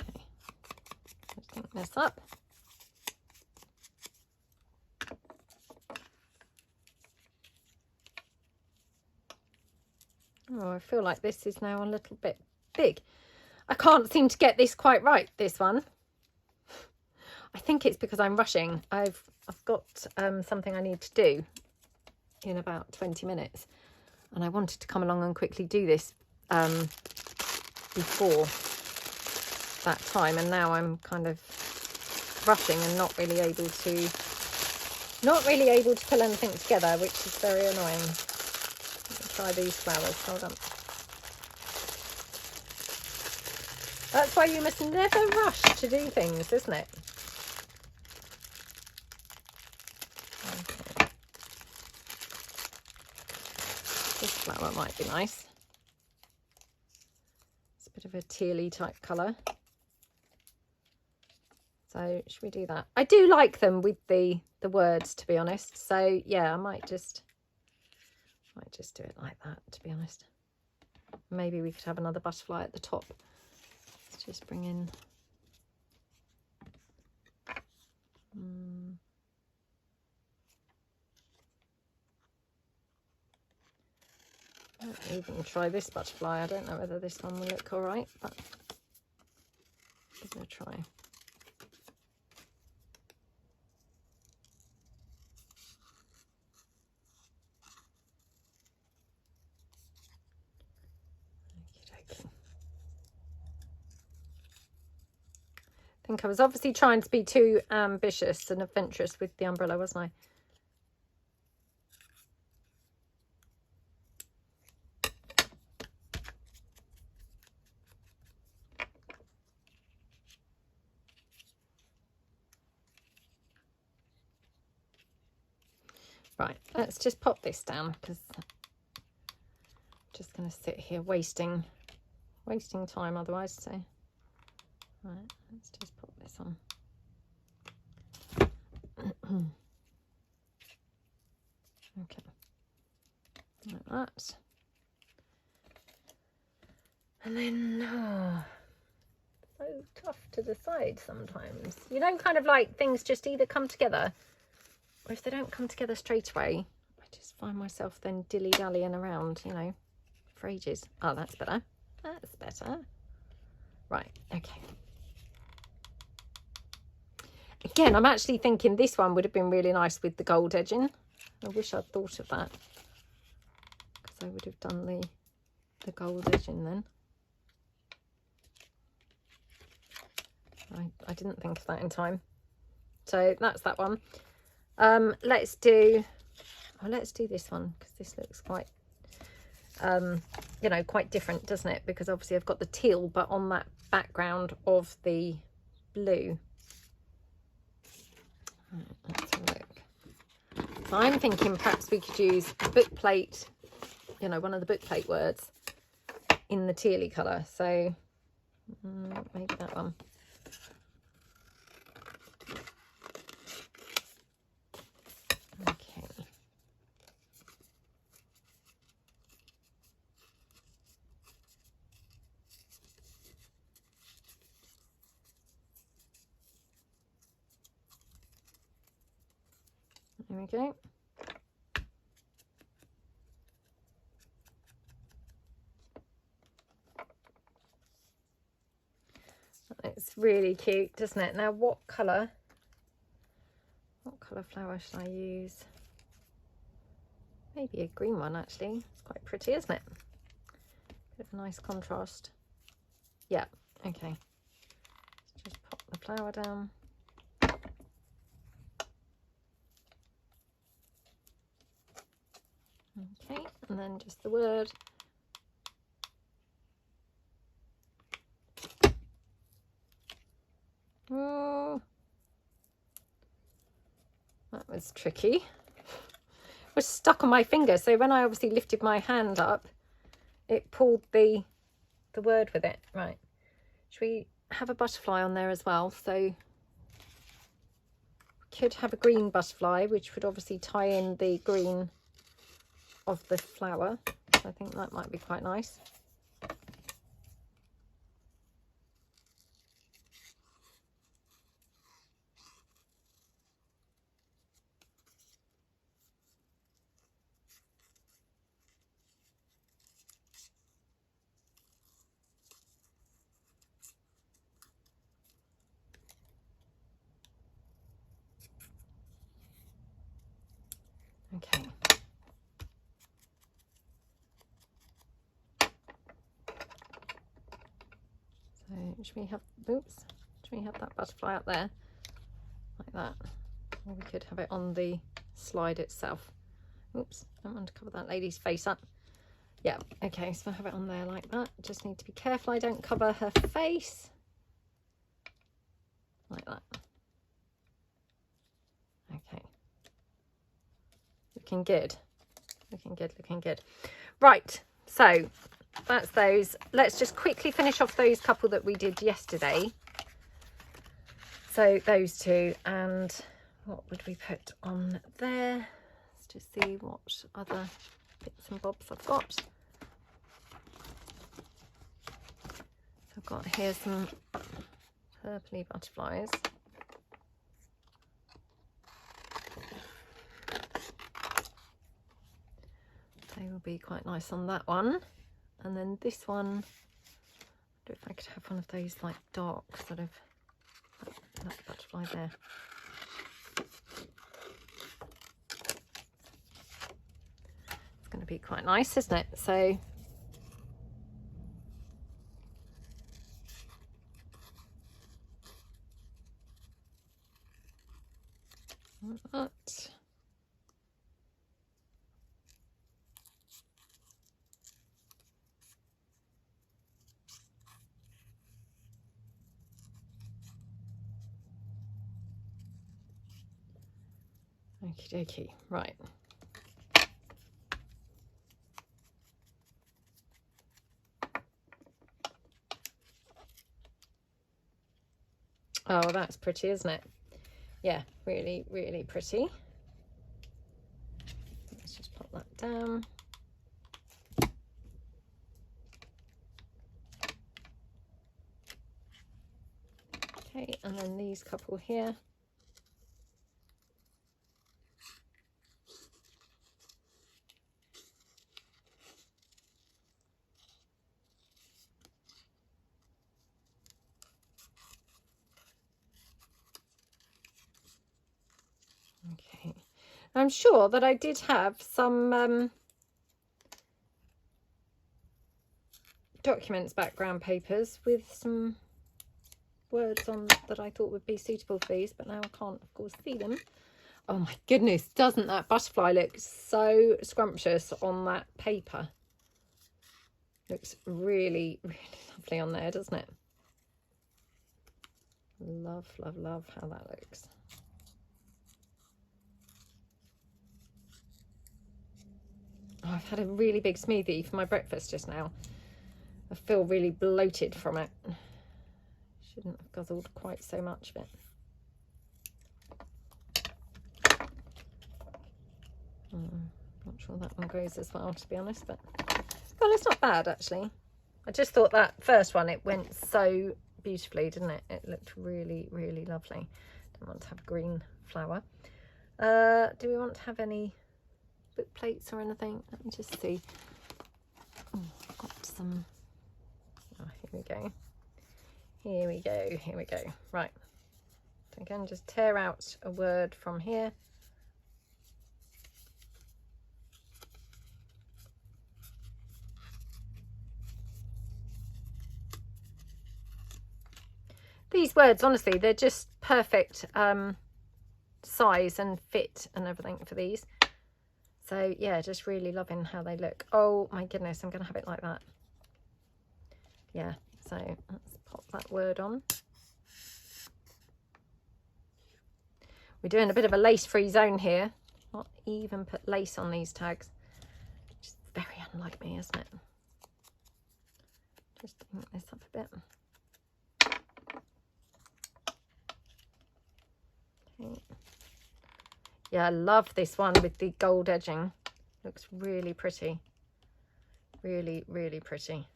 Okay, let's think this up. Oh, I feel like this is now a little bit big. I can't seem to get this quite right, this one. I think it's because I'm rushing. I've got something I need to do in about 20 minutes. And I wanted to come along and quickly do this before that time. And now I'm kind of rushing and not really able to pull anything together, which is very annoying. Let me try these flowers. Hold on. That's why you must never rush to do things, isn't it? Okay. This flower might be nice. It's a bit of a tealy type colour. So should we do that? I do like them with the words, to be honest. So yeah, I might just do it like that, to be honest. Maybe we could have another butterfly at the top. Let's just bring in I'll even try this butterfly. I don't know whether this one will look all right, but give it a try. I think I was obviously trying to be too ambitious and adventurous with the umbrella, wasn't I? Right, let's just pop this down because I'm just going to sit here wasting time otherwise. So, right, let's just pop this on. Okay, like that. And then, so tough to decide sometimes. You know, kind of like things just either come together, or if they don't come together straight away, I just find myself then dilly-dallying around, you know, for ages. Oh, that's better. That's better. Right, okay. Again, I'm actually thinking this one would have been really nice with the gold edging. I wish I'd thought of that, because I would have done the gold edging then. I didn't think of that in time. So that's that one. Let's do this one, because this looks quite you know, quite different, doesn't it? Because obviously I've got the teal but on that background of the blue. Let's have a look. So I'm thinking perhaps we could use a book plate, you know, one of the book plate words in the tealy colour. So maybe that one. There we go. It's really cute, doesn't it? Now, what colour flower should I use? Maybe a green one, actually. It's quite pretty, isn't it? Bit of a nice contrast. Yeah, okay. Let's just pop the flower down. Okay, and then just the word. Oh, that was tricky. It was stuck on my finger, so when I obviously lifted my hand up, it pulled the word with it. Right, should we have a butterfly on there as well? So we could have a green butterfly, which would obviously tie in the green of the flower. I think that might be quite nice. Okay. So should we have, oops, should we have that butterfly up there like that? Or we could have it on the slide itself. Oops, don't want to cover that lady's face up. Yeah, okay, so I have it on there like that. Just need to be careful I don't cover her face. Like that. Okay. Looking good. Looking good, looking good. Right, so that's those. Let's just quickly finish off those couple that we did yesterday. So those two, and what would we put on there? Let's just see what other bits and bobs I've got. So I've got here some purpley butterflies. They will be quite nice on that one. And then this one, I wonder if I could have one of those like dark sort of, that butterfly there. It's going to be quite nice, isn't it? So that. Okie dokie, right. Oh, that's pretty, isn't it? Yeah, really, really pretty. Let's just pop that down. Okay, and then these couple here. Okay, I'm sure that I did have some documents background papers with some words on that I thought would be suitable for these, but now I can't of course see them. Oh my goodness, doesn't that butterfly look so scrumptious on that paper? Looks really, really lovely on there, doesn't it? Love, love, love how that looks. Oh, I've had a really big smoothie for my breakfast just now. I feel really bloated from it. Shouldn't have guzzled quite so much of it. Not sure that one goes as well, to be honest, but well, it's not bad actually. I just thought that first one, it went so beautifully, didn't it? It looked really, really lovely. Don't want to have a green flower. Do we want to have any book plates or anything? Let me just see. Oh, I've got some. Oh, here we go. Here we go. Here we go. Right. So again, just tear out a word from here. These words, honestly, they're just perfect size and fit and everything for these. So yeah, just really loving how they look. Oh my goodness, I'm gonna have it like that. Yeah, so let's pop that word on. We're doing a bit of a lace-free zone here. Not even put lace on these tags. Which is very unlike me, isn't it? Just ink this up a bit. Okay. Yeah, I love this one with the gold edging. Looks really pretty. Really, really pretty.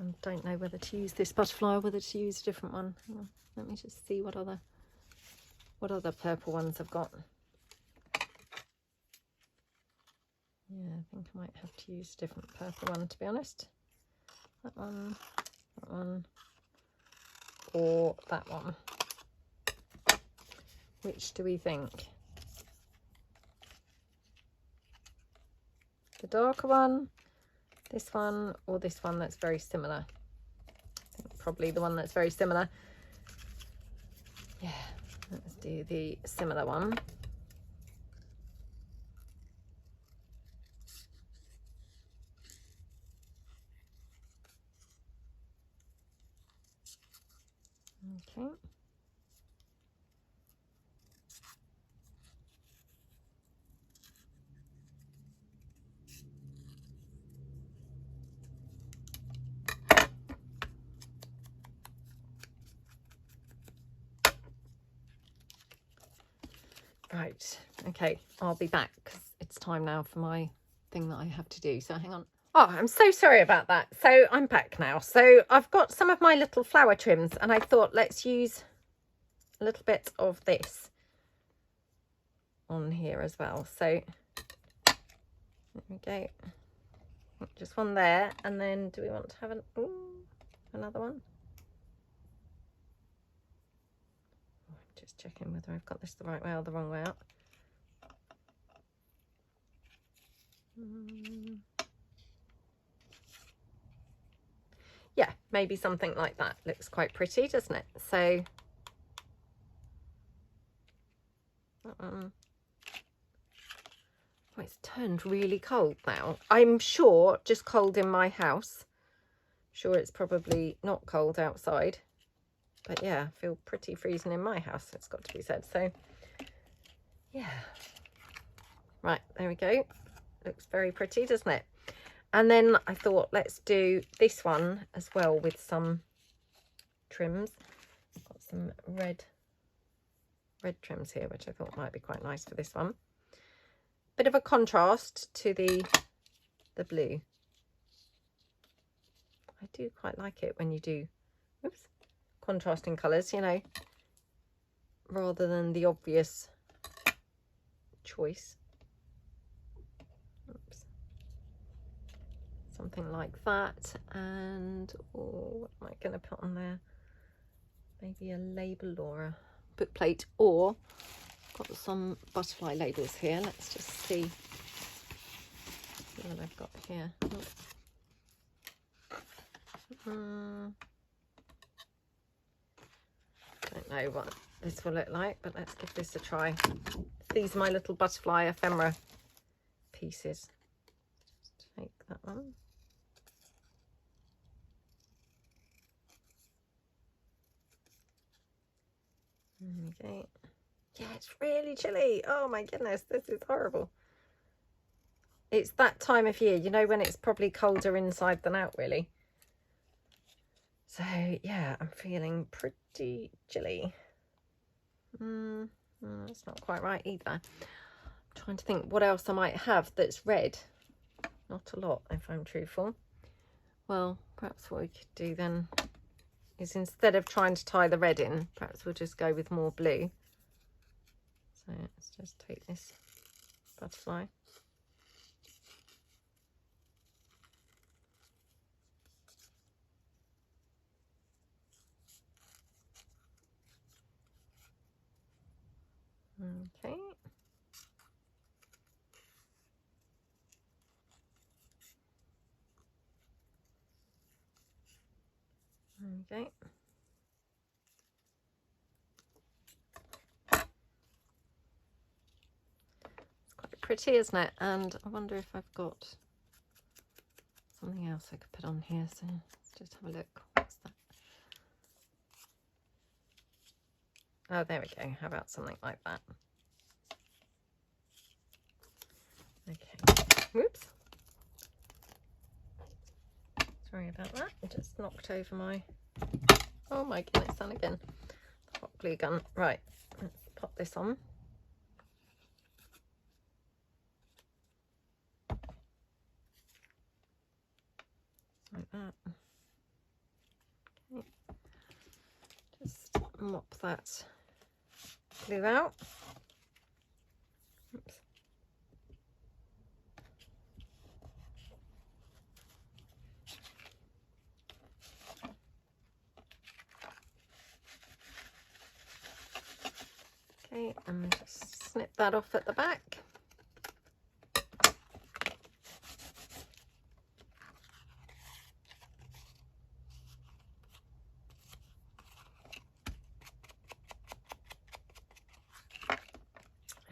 I don't know whether to use this butterfly or whether to use a different one. Let me just see what other purple ones I've got. Yeah, I think I might have to use a different purple one, to be honest. That one, or that one. Which do we think? The darker one, this one, or this one that's very similar? I think probably the one that's very similar. Yeah, let's do the similar one. Okay. Right, okay, I'll be back because it's time now for my thing that I have to do. So hang on. Oh, I'm so sorry about that. So I'm back now. So I've got some of my little flower trims and I thought let's use a little bit of this on here as well. So there we go. Just one there. And then do we want to have another one? Just checking whether I've got this the right way or the wrong way up. Yeah, maybe something like that. Looks quite pretty, doesn't it? So oh, it's turned really cold now. I'm sure just cold in my house. Sure, it's probably not cold outside. But yeah, I feel pretty freezing in my house, it's got to be said. So yeah. Right, there we go. Looks very pretty, doesn't it? And then I thought let's do this one as well with some trims. Got some red trims here, which I thought might be quite nice for this one. Bit of a contrast to the blue. I do quite like it when you do contrasting colours, you know, rather than the obvious choice. Oops. Something like that. And what am I going to put on there? Maybe a label or a book plate, or got some butterfly labels here. Let's just see what I've got here. Don't know what this will look like, but let's give this a try. These are my little butterfly ephemera pieces. Just take that one. Okay. Yeah, it's really chilly. Oh my goodness, this is horrible. It's that time of year, you know, when it's probably colder inside than out, really. So yeah, I'm feeling pretty chilly. That's not quite right either. I'm trying to think what else I might have that's red. Not a lot, if I'm truthful. Well, perhaps what we could do then is, instead of trying to tie the red in, perhaps we'll just go with more blue. So let's just take this butterfly. Okay. Okay. It's quite pretty, isn't it? And I wonder if I've got something else I could put on here. So let's just have a look. What's that? Oh, there we go. How about something like that? Okay. Whoops. Sorry about that. I just knocked over my... Oh my goodness, and again. The hot glue gun. Right. Let's pop this on. Like that. Okay. Just mop that glue out. Oops. Okay, and just snip that off at the back.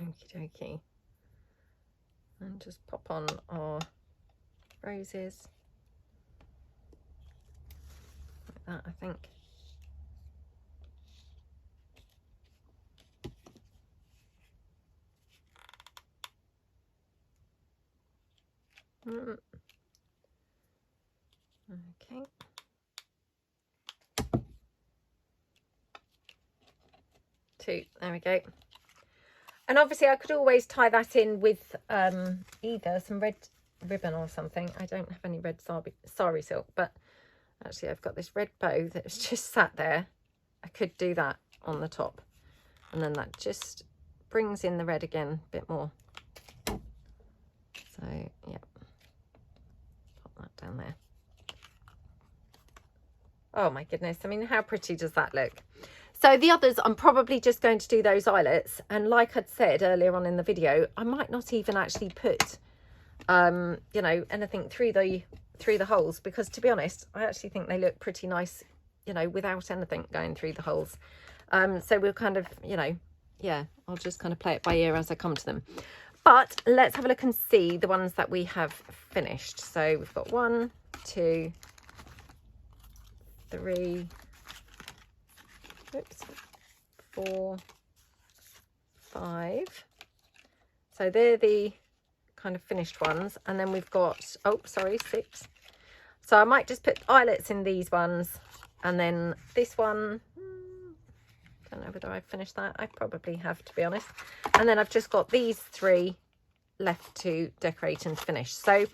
Okie dokie. And just pop on our roses. Like that, I think. Okay. Two, there we go. And obviously I could always tie that in with either some red ribbon or something. I don't have any red sari silk, but actually I've got this red bow that's just sat there. I could do that on the top, and then that just brings in the red again a bit more. So yeah, pop that down there. Oh my goodness, I mean, how pretty does that look? So the others, I'm probably just going to do those eyelets, and like I'd said earlier on in the video, I might not even actually put you know, anything through the holes, because to be honest, I actually think they look pretty nice, you know, without anything going through the holes. So we'll kind of, you know, yeah, I'll just kind of play it by ear as I come to them. But let's have a look and see the ones that we have finished. So we've got 1, 2, 3, oops, 4, 5. So they're the kind of finished ones, and then we've got, oh sorry, 6. So I might just put eyelets in these ones, and then this one, don't know whether I've finished that. I probably have, to be honest. And then I've just got these 3 left to decorate and finish. So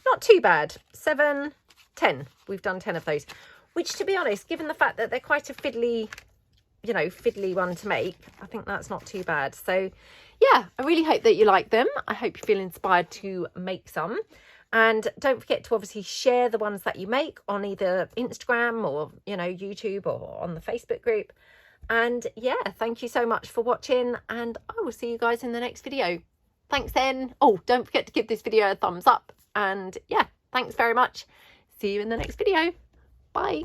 not too bad. 7, 10. We've done 10 of those, which, to be honest, given the fact that they're quite a fiddly, you know, fiddly one to make, I think that's not too bad. So yeah, I really hope that you like them. I hope you feel inspired to make some. And don't forget to obviously share the ones that you make on either Instagram or, you know, YouTube or on the Facebook group. And yeah, thank you so much for watching, and I will see you guys in the next video. Thanks then. Oh, don't forget to give this video a thumbs up, and yeah, thanks very much. See you in the next video. Bye.